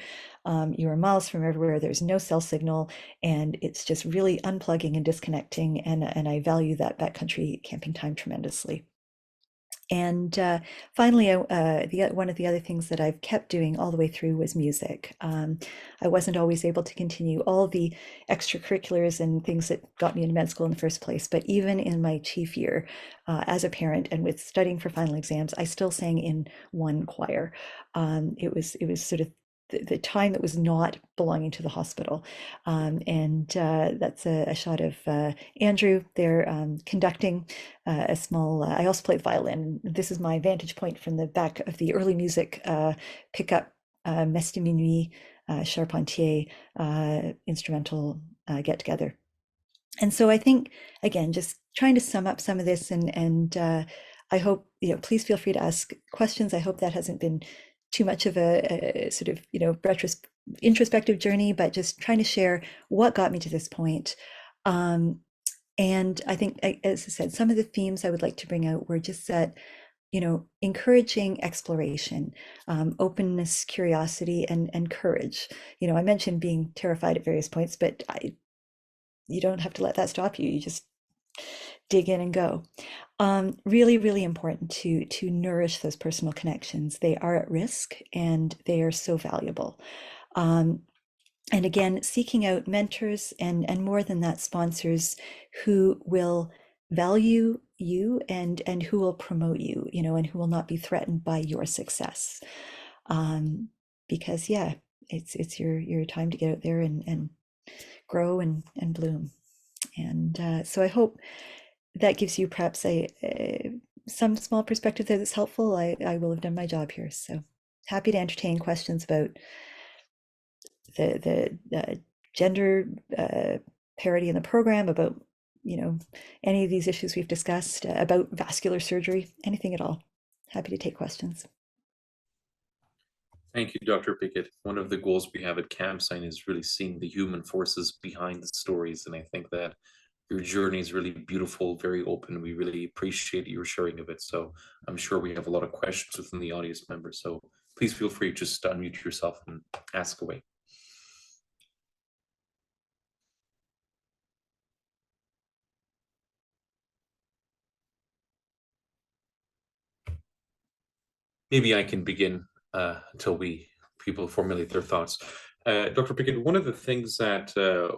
you're miles from everywhere, there's no cell signal, and it's just really unplugging and disconnecting. And I value that backcountry camping time tremendously. And finally, one of the other things that I've kept doing all the way through was music. I wasn't always able to continue all the extracurriculars and things that got me into med school in the first place, but even in my chief year as a parent and with studying for final exams, I still sang in one choir. It was sort of the time that was not belonging to the hospital. And that's a shot of Andrew there conducting a small, I also play the violin. This is my vantage point from the back of the early music pickup, Messe de Minuit, Charpentier instrumental get together. And so I think, again, just trying to sum up some of this, and I hope, please feel free to ask questions. I hope that hasn't been too much of a sort of, introspective journey, but just trying to share what got me to this point. And I think, as I said, some of the themes I would like to bring out were just that, encouraging exploration, openness, curiosity, and courage. I mentioned being terrified at various points, but you don't have to let that stop you. You just dig in and go. Really, really important to nourish those personal connections. They are at risk and they are so valuable. And again, seeking out mentors and more than that, sponsors who will value you and who will promote you, and who will not be threatened by your success. Because yeah, it's your time to get out there and grow and bloom. And so I hope that gives you perhaps some small perspective there that's helpful. I will have done my job here. So happy to entertain questions about the gender parity in the program, about any of these issues we've discussed, about vascular surgery, anything at all. Happy to take questions. Thank you, Dr. Pickett. One of the goals we have at CaMSIGN is really seeing the human forces behind the stories, and I think that your journey is really beautiful, very open. We really appreciate your sharing of it. So I'm sure we have a lot of questions within the audience members. So please feel free to just unmute yourself and ask away. Maybe I can begin until people formulate their thoughts. Dr. Pickett, one of the things that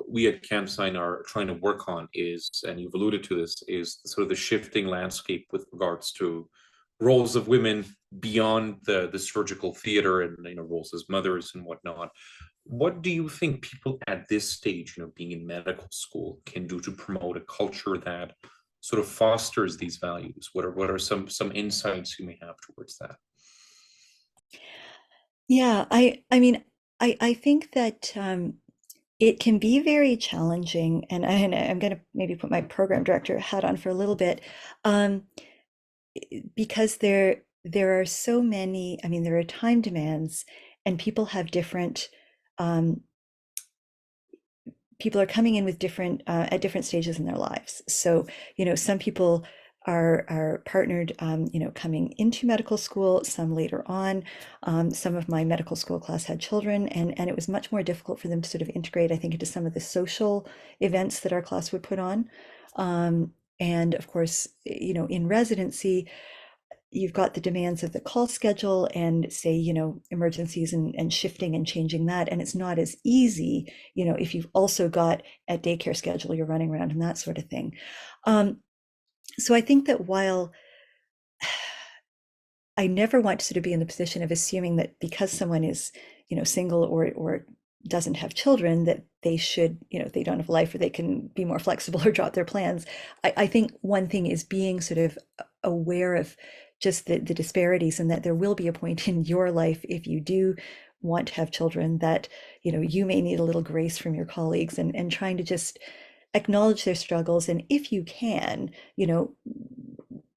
we at CaMSIGN are trying to work on is, and you've alluded to this, is sort of the shifting landscape with regards to roles of women beyond the surgical theater and roles as mothers and whatnot. What do you think people at this stage, being in medical school, can do to promote a culture that sort of fosters these values? What are some insights you may have towards that? Yeah, I mean, I think that it can be very challenging, and I'm going to maybe put my program director hat on for a little bit, because there are so many. I mean, there are time demands, and people have different. People are coming in with different at different stages in their lives. So, some people are partnered, coming into medical school, some later on. Some of my medical school class had children, and it was much more difficult for them to sort of integrate, I think, into some of the social events that our class would put on. And of course, in residency, you've got the demands of the call schedule and, say, emergencies and shifting and changing that. And it's not as easy, if you've also got a daycare schedule you're running around and that sort of thing. So I think that while I never want to sort of be in the position of assuming that because someone is, single or doesn't have children, that they should, they don't have a life, or they can be more flexible or drop their plans. I think one thing is being sort of aware of just the disparities, and that there will be a point in your life, if you do want to have children, that you may need a little grace from your colleagues, and trying to just acknowledge their struggles, and if you can,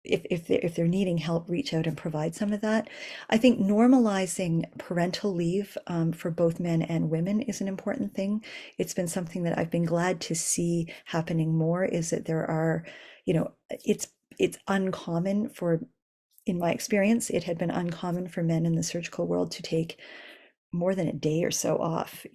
if they're needing help, reach out and provide some of that. I think normalizing parental leave for both men and women is an important thing. It's been something that I've been glad to see happening more, is that there are, it's uncommon for, in my experience, it had been uncommon for men in the surgical world to take more than a day or so off,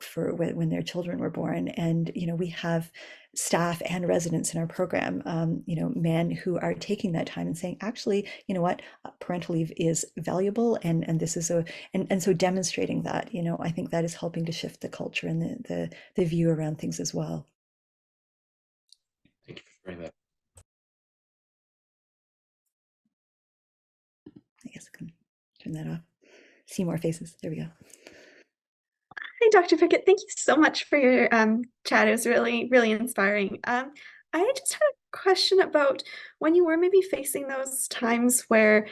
for when their children were born. And, we have staff and residents in our program, men who are taking that time and saying, actually, you know what, parental leave is valuable. And this is and so demonstrating that, I think that is helping to shift the culture and the view around things as well. Thank you for sharing that. I guess I can turn that off. See more faces. There we go. Hi, Dr. Pickett. Thank you so much for your chat. It was really, really inspiring. I just had a question about when you were maybe facing those times where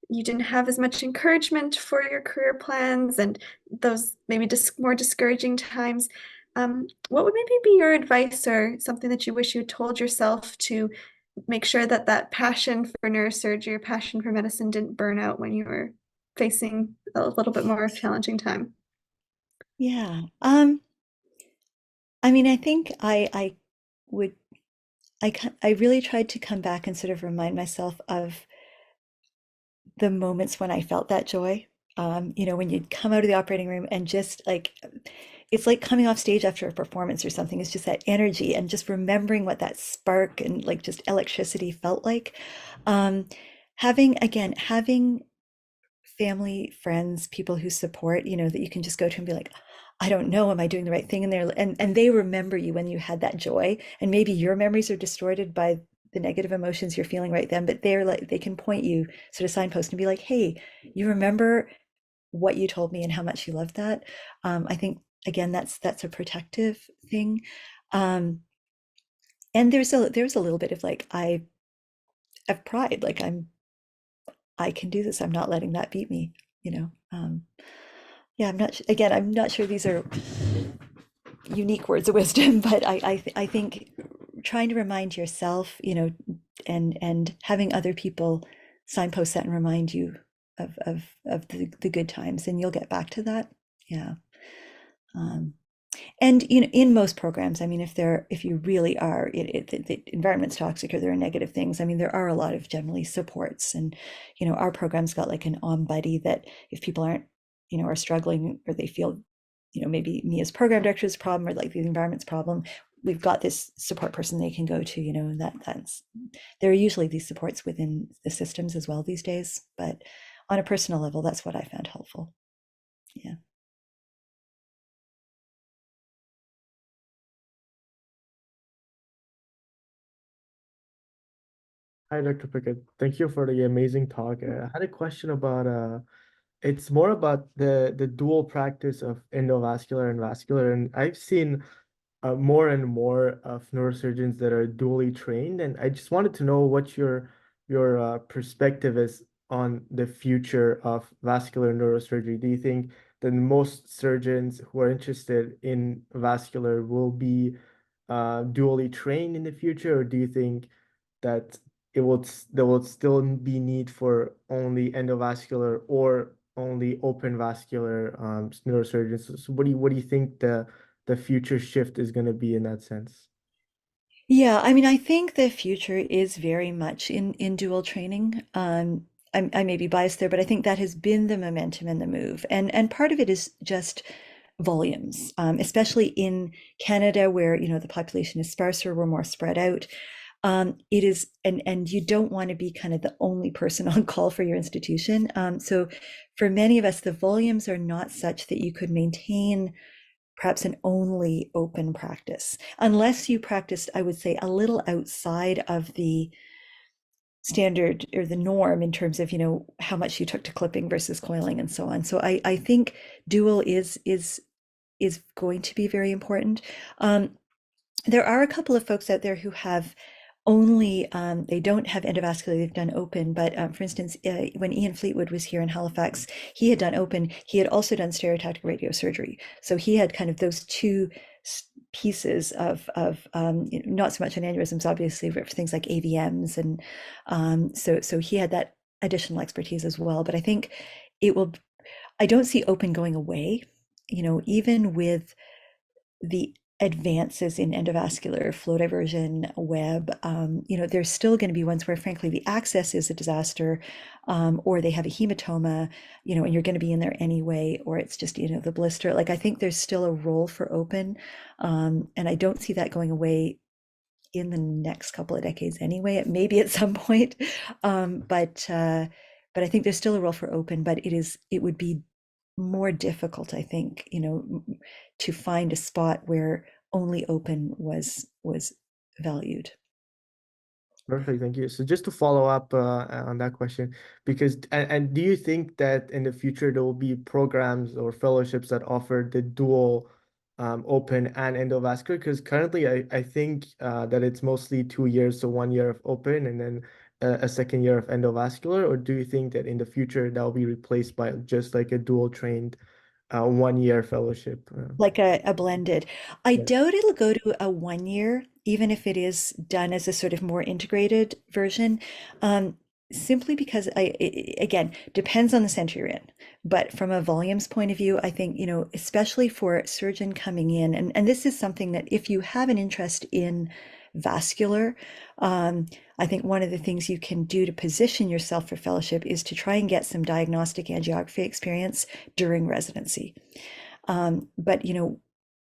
you didn't have as much encouragement for your career plans, and those maybe more discouraging times. What would maybe be your advice, or something that you wish you had told yourself to make sure that that passion for neurosurgery or passion for medicine didn't burn out when you were facing a little bit more challenging time? Yeah. I mean, I think I would I really tried to come back and sort of remind myself of the moments when I felt that joy. When you'd come out of the operating room and just like it's like coming off stage after a performance or something. It's just that energy and just remembering what that spark and like just electricity felt like. Um, having family, friends, people who support, that you can just go to and be like, I don't know, am I doing the right thing? And they remember you when you had that joy. And maybe your memories are distorted by the negative emotions you're feeling right then, but they're like they can point you, sort of signpost and be like, hey, you remember what you told me and how much you loved that. I think again that's a protective thing. Um, and there's a little bit of like I've pride, like I can do this. I'm not letting that beat me, you know. Yeah, I'm not sure these are unique words of wisdom, but I think trying to remind yourself, and having other people signpost that and remind you of the good times, and you'll get back to that. Yeah. Um, and in most programs, I mean, if you really are, the environment's toxic or there are negative things, I mean, there are a lot of generally supports, and our program's got like an on buddy that if people aren't, are struggling or they feel, maybe me as program director's problem or like the environment's problem, we've got this support person they can go to, and that's there are usually these supports within the systems as well these days, but on a personal level, that's what I found helpful. Yeah. Hi, Dr. Pickett. Thank you for the amazing talk. I had a question about it's more about the dual practice of endovascular and vascular, and I've seen more and more of neurosurgeons that are dually trained, and I just wanted to know what your perspective is on the future of vascular neurosurgery. Do you think that most surgeons who are interested in vascular will be dually trained in the future, or do you think that there will still be need for only endovascular or only open vascular neurosurgeons? So what do you think the future shift is going to be in that sense? Yeah, I mean, I think the future is very much in dual training. I may be biased there, but I think that has been the momentum and the move. And part of it is just volumes, especially in Canada, where the population is sparser, we're more spread out. It is, and you don't want to be kind of the only person on call for your institution. So for many of us, the volumes are not such that you could maintain perhaps an only open practice, unless you practiced, I would say, a little outside of the standard or the norm in terms of, how much you took to clipping versus coiling and so on. So I think dual is going to be very important. There are a couple of folks out there who have only they don't have endovascular, they've done open, but for instance, when Ian Fleetwood was here in Halifax, he had done open, he had also done stereotactic radiosurgery, so he had kind of those two pieces of not so much on aneurysms obviously, but for things like AVMs, and so he had that additional expertise as well. But I think I don't see open going away, even with the advances in endovascular flow diversion web, there's still going to be ones where frankly the access is a disaster, or they have a hematoma, and you're going to be in there anyway, or it's just, the blister. Like I think there's still a role for open, and I don't see that going away in the next couple of decades anyway. Maybe at some point, but I think there's still a role for open, but it would be more difficult, I think, to find a spot where only open was valued. Perfect, thank you. So just to follow up on that question, because and do you think that in the future there will be programs or fellowships that offer the dual open and endovascular? Because currently I think that it's mostly 2 years, so 1 year of open and then a second year of endovascular, or do you think that in the future that will be replaced by just like a dual trained 1 year fellowship? Like a blended. I Yeah. doubt it'll go to a 1 year, even if it is done as a sort of more integrated version. Um, simply because again, depends on the center you're in. But from a volumes point of view, I think, especially for a surgeon coming in, and this is something that if you have an interest in vascular, I think one of the things you can do to position yourself for fellowship is to try and get some diagnostic angiography experience during residency. But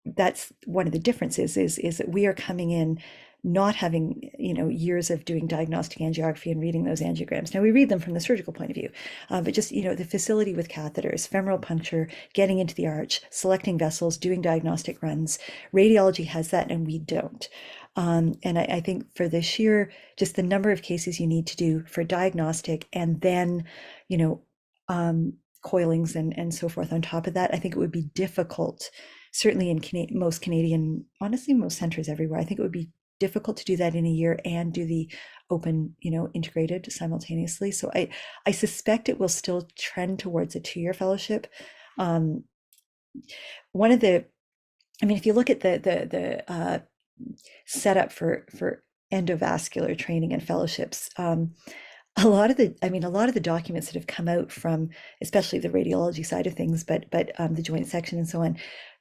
that's one of the differences is that we are coming in not having years of doing diagnostic angiography and reading those angiograms. Now we read them from the surgical point of view, but just the facility with catheters, femoral puncture, getting into the arch, selecting vessels, doing diagnostic runs. Radiology has that and we don't. And I think for this year, just the number of cases you need to do for diagnostic and then coilings and so forth on top of that, I think it would be difficult, certainly in most Canadian, honestly most centers everywhere. I think it would be difficult to do that in a year and do the open, integrated simultaneously. So I suspect it will still trend towards a 2-year fellowship. One of the, if you look at the setup for endovascular training and fellowships, a lot of the documents that have come out from, especially the radiology side of things, but the joint section and so on,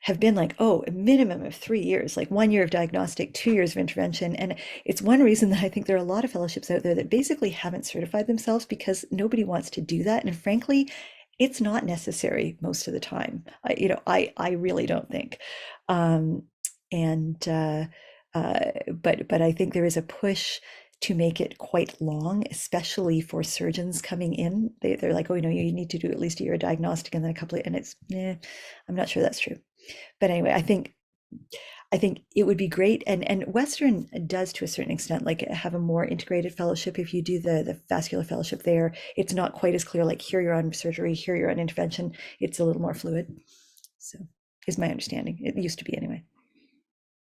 have been like, a minimum of 3 years, like 1 year of diagnostic, 2 years of intervention. And it's one reason that I think there are a lot of fellowships out there that basically haven't certified themselves because nobody wants to do that. And frankly, it's not necessary most of the time. I really don't think. But I think there is a push to make it quite long, especially for surgeons coming in. They're like, you need to do at least a year of diagnostic and then a couple of, and it's, I'm not sure that's true. But anyway, I think it would be great. And Western does to a certain extent, like have a more integrated fellowship. If you do the vascular fellowship there, it's not quite as clear, like here you're on surgery, here you're on intervention. It's a little more fluid. So is my understanding. It used to be anyway.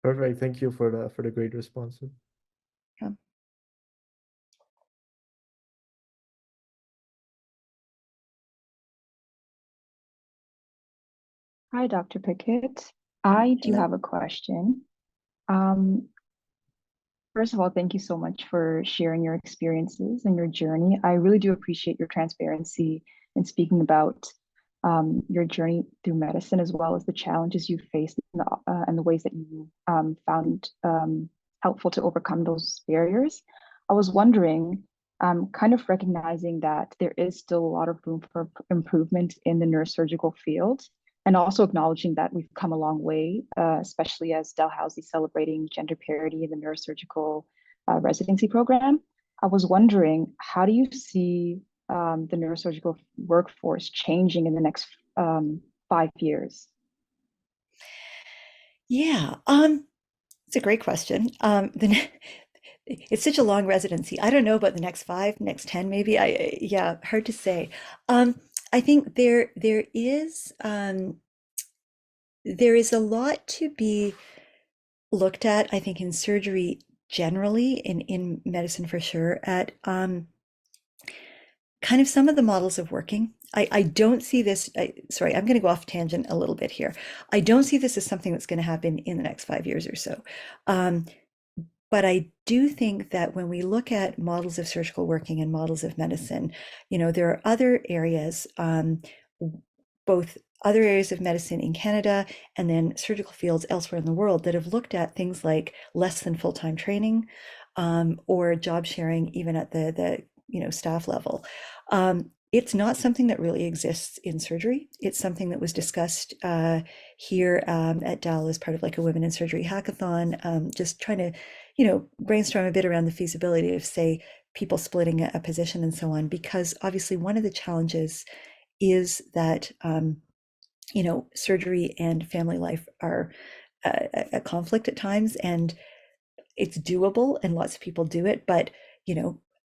Perfect. Thank you for the great response. Yeah. Hi, Dr. Pickett. I do Hello. have a question. First of all, thank you so much for sharing your experiences and your journey. I really do appreciate your transparency in speaking about your journey through medicine, as well as the challenges you faced and the ways that you found helpful to overcome those barriers. I was wondering, kind of recognizing that there is still a lot of room for improvement in the neurosurgical field, and also acknowledging that we've come a long way, especially as Dalhousie celebrating gender parity in the neurosurgical residency program. I was wondering, how do you see the neurosurgical workforce changing in the next 5 years? Yeah, it's a great question. It's such a long residency. I don't know about the next 5, next 10, maybe. Yeah, hard to say. I think there is a lot to be looked at, I think, in surgery generally, in medicine for sure, at kind of some of the models of working. I don't see this, sorry, I'm going to go off tangent a little bit here. I don't see this as something that's going to happen in the next 5 years or so. But I do think that when we look at models of surgical working and models of medicine, there are other areas, both other areas of medicine in Canada and then surgical fields elsewhere in the world that have looked at things like less than full-time training, or job sharing, even at the staff level. It's not something that really exists in surgery. It's something that was discussed here at Dal as part of like a Women in Surgery hackathon, just trying to, brainstorm a bit around the feasibility of, say, people splitting a position and so on, because obviously one of the challenges is that, surgery and family life are a conflict at times, and it's doable and lots of people do it, but,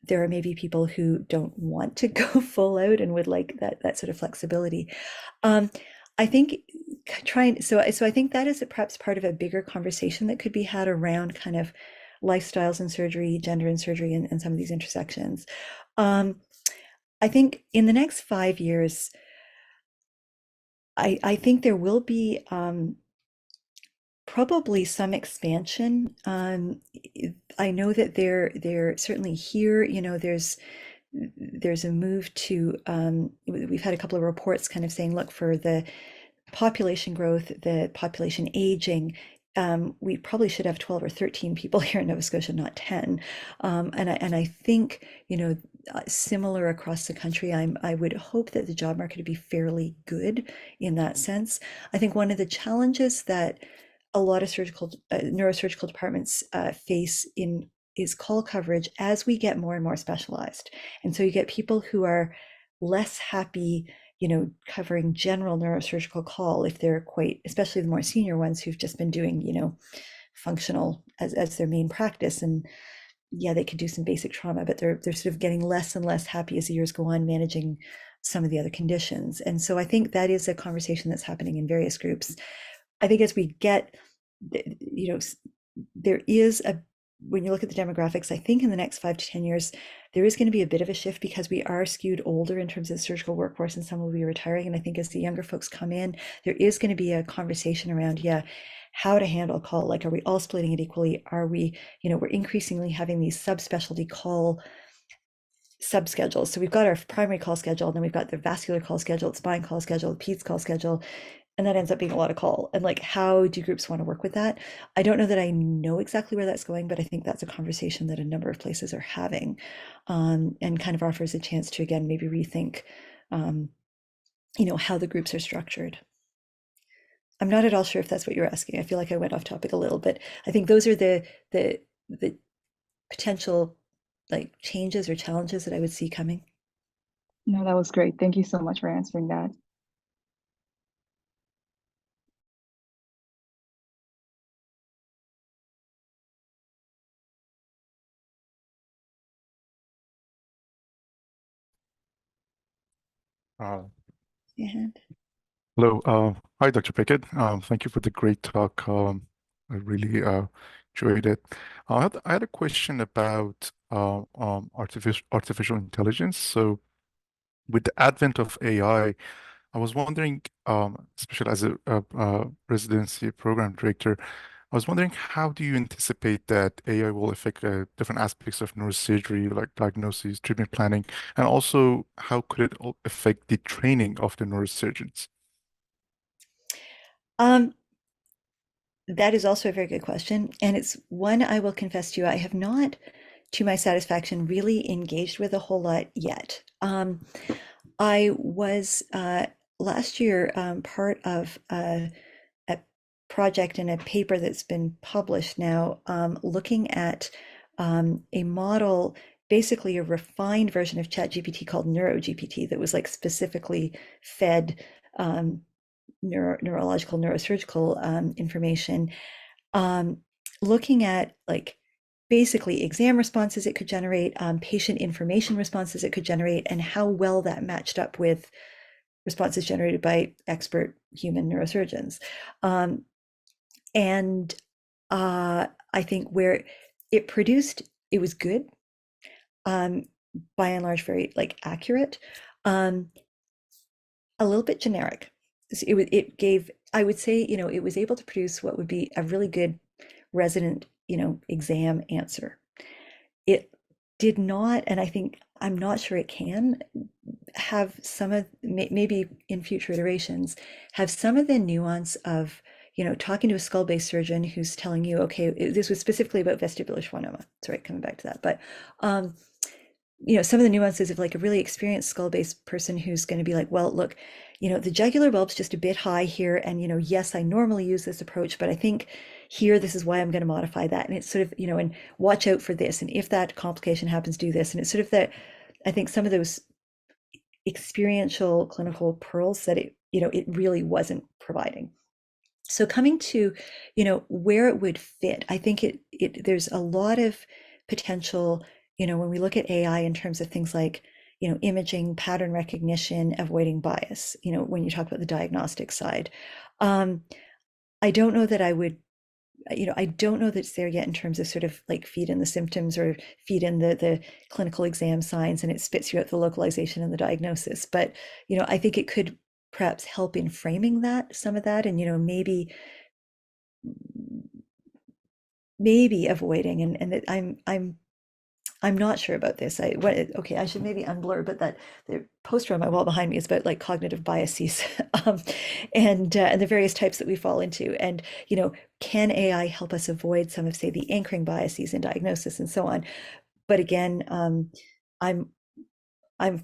there are maybe people who don't want to go full out and would like that sort of flexibility. I think so I think that is perhaps part of a bigger conversation that could be had around kind of lifestyles in surgery, gender in surgery, and some of these intersections. I think in the next 5 years, I think there will be probably some expansion. I know that they're certainly here, there's a move to, we've had a couple of reports kind of saying, look, for the population growth, the population aging, we probably should have 12 or 13 people here in Nova Scotia, not 10. And I think, similar across the country, I would hope that the job market would be fairly good in that sense. I think one of the challenges that a lot of neurosurgical departments face is call coverage as we get more and more specialized. And so you get people who are less happy, covering general neurosurgical call if they're especially the more senior ones who've just been doing, functional as their main practice. And yeah, they could do some basic trauma, but they're sort of getting less and less happy as the years go on managing some of the other conditions. And so I think that is a conversation that's happening in various groups. I think as we get, there is when you look at the demographics, I think in the next 5 to 10 years, there is going to be a bit of a shift because we are skewed older in terms of the surgical workforce and some will be retiring. And I think as the younger folks come in, there is going to be a conversation around, how to handle call. Like, are we all splitting it equally? Are we, we're increasingly having these subspecialty call subschedules. So we've got our primary call schedule, and then we've got the vascular call schedule, the spine call schedule, the peds call schedule, and that ends up being a lot of call. And like, how do groups want to work with that? I don't know that I know exactly where that's going, but I think that's a conversation that a number of places are having, and kind of offers a chance to, again, maybe rethink, how the groups are structured. I'm not at all sure if that's what you're asking. I feel like I went off topic a little bit. I think those are the potential like changes or challenges that I would see coming. No, that was great. Thank you so much for answering that. Yeah. Hello. Hi, Dr. Pickett. Thank you for the great talk. I really enjoyed it. I had a question about artificial intelligence. So, with the advent of AI, I was wondering, especially as a residency program director, I was wondering, how do you anticipate that AI will affect different aspects of neurosurgery, like diagnosis, treatment planning, and also how could it affect the training of the neurosurgeons? That is also a very good question. And it's one I will confess to you, I have not, to my satisfaction, really engaged with a whole lot yet. I was last year part of a project in a paper that's been published now, looking at a model, basically a refined version of ChatGPT called NeuroGPT that was like specifically fed neurological, neurosurgical information, looking at like basically exam responses it could generate, patient information responses it could generate, and how well that matched up with responses generated by expert human neurosurgeons. And I think where it produced, it was good, by and large, very like accurate, a little bit generic. It gave, I would say, it was able to produce what would be a really good resident, exam answer. It did not, and I think, I'm not sure it can have some of, maybe in future iterations, have some of the nuance of, talking to a skull-based surgeon who's telling you, okay, this was specifically about vestibular schwannoma. Sorry, coming back to that, but some of the nuances of like a really experienced skull-based person who's going to be like, well, look, the jugular bulb's just a bit high here, and yes, I normally use this approach, but I think here, this is why I'm going to modify that. And it's sort of, and watch out for this, and if that complication happens, do this. And it's sort of that, I think some of those experiential clinical pearls that it really wasn't providing. So coming to, where it would fit, I think there's a lot of potential, when we look at AI in terms of things like, imaging, pattern recognition, avoiding bias, when you talk about the diagnostic side. I don't know that I would, I don't know that it's there yet in terms of sort of like feed in the symptoms or feed in the clinical exam signs and it spits you out the localization and the diagnosis. But, I think it could perhaps help in framing some of that, and, maybe avoiding, and that I'm I'm not sure about this. Okay, I should maybe unblur, but that the poster on my wall behind me is about like cognitive biases, and the various types that we fall into. And can AI help us avoid some of, say, the anchoring biases in diagnosis and so on? But again, I'm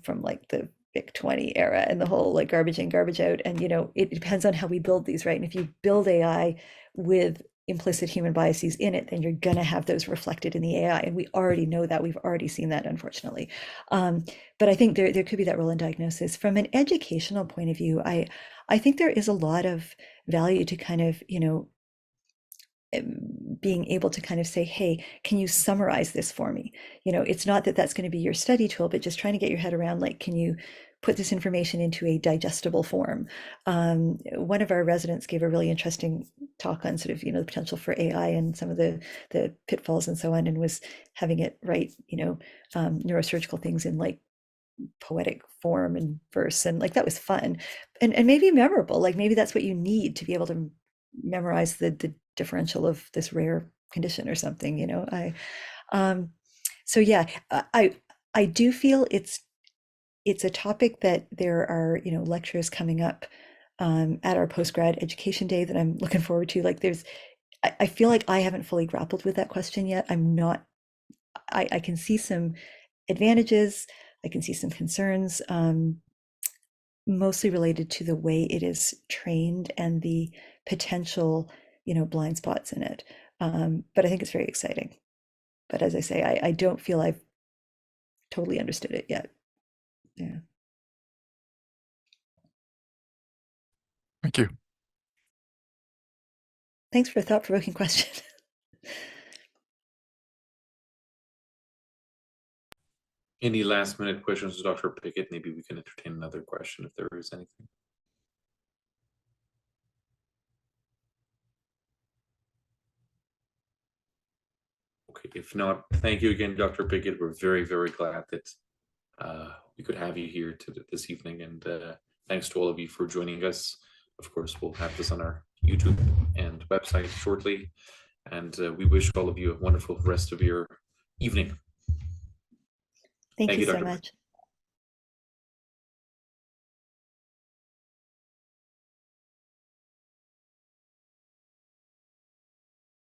from like the Vic 20 era and the whole like garbage in, garbage out. And it depends on how we build these, right? And if you build AI with implicit human biases in it, then you're going to have those reflected in the AI. And we already know that. We've already seen that, unfortunately. But I think there could be that role in diagnosis. From an educational point of view, I think there is a lot of value to kind of, being able to kind of say, hey, can you summarize this for me? It's not that that's going to be your study tool, but just trying to get your head around, like, can you put this information into a digestible form? One of our residents gave a really interesting talk on sort of, the potential for AI and some of the pitfalls and so on, and was having it write, neurosurgical things in like poetic form and verse, and like that was fun and maybe memorable. Like maybe that's what you need to be able to memorize the differential of this rare condition or something. So yeah, I do feel it's a topic that there are lectures coming up at our postgrad education day that I'm looking forward to. Like I feel like I haven't fully grappled with that question yet. I can see some advantages, I can see some concerns, mostly related to the way it is trained and the potential blind spots in it. But I think it's very exciting. But as I say, I don't feel I've totally understood it yet. Yeah. Thank you. Thanks for a thought-provoking question. Any last minute questions, Dr. Pickett? Maybe we can entertain another question if there is anything. Okay, if not, thank you again, Dr. Pickett. We're very, very glad that we could have you here this evening, and thanks to all of you for joining us. Of course, we'll have this on our YouTube and website shortly, and we wish all of you a wonderful rest of your evening. Thank you so Dr. much.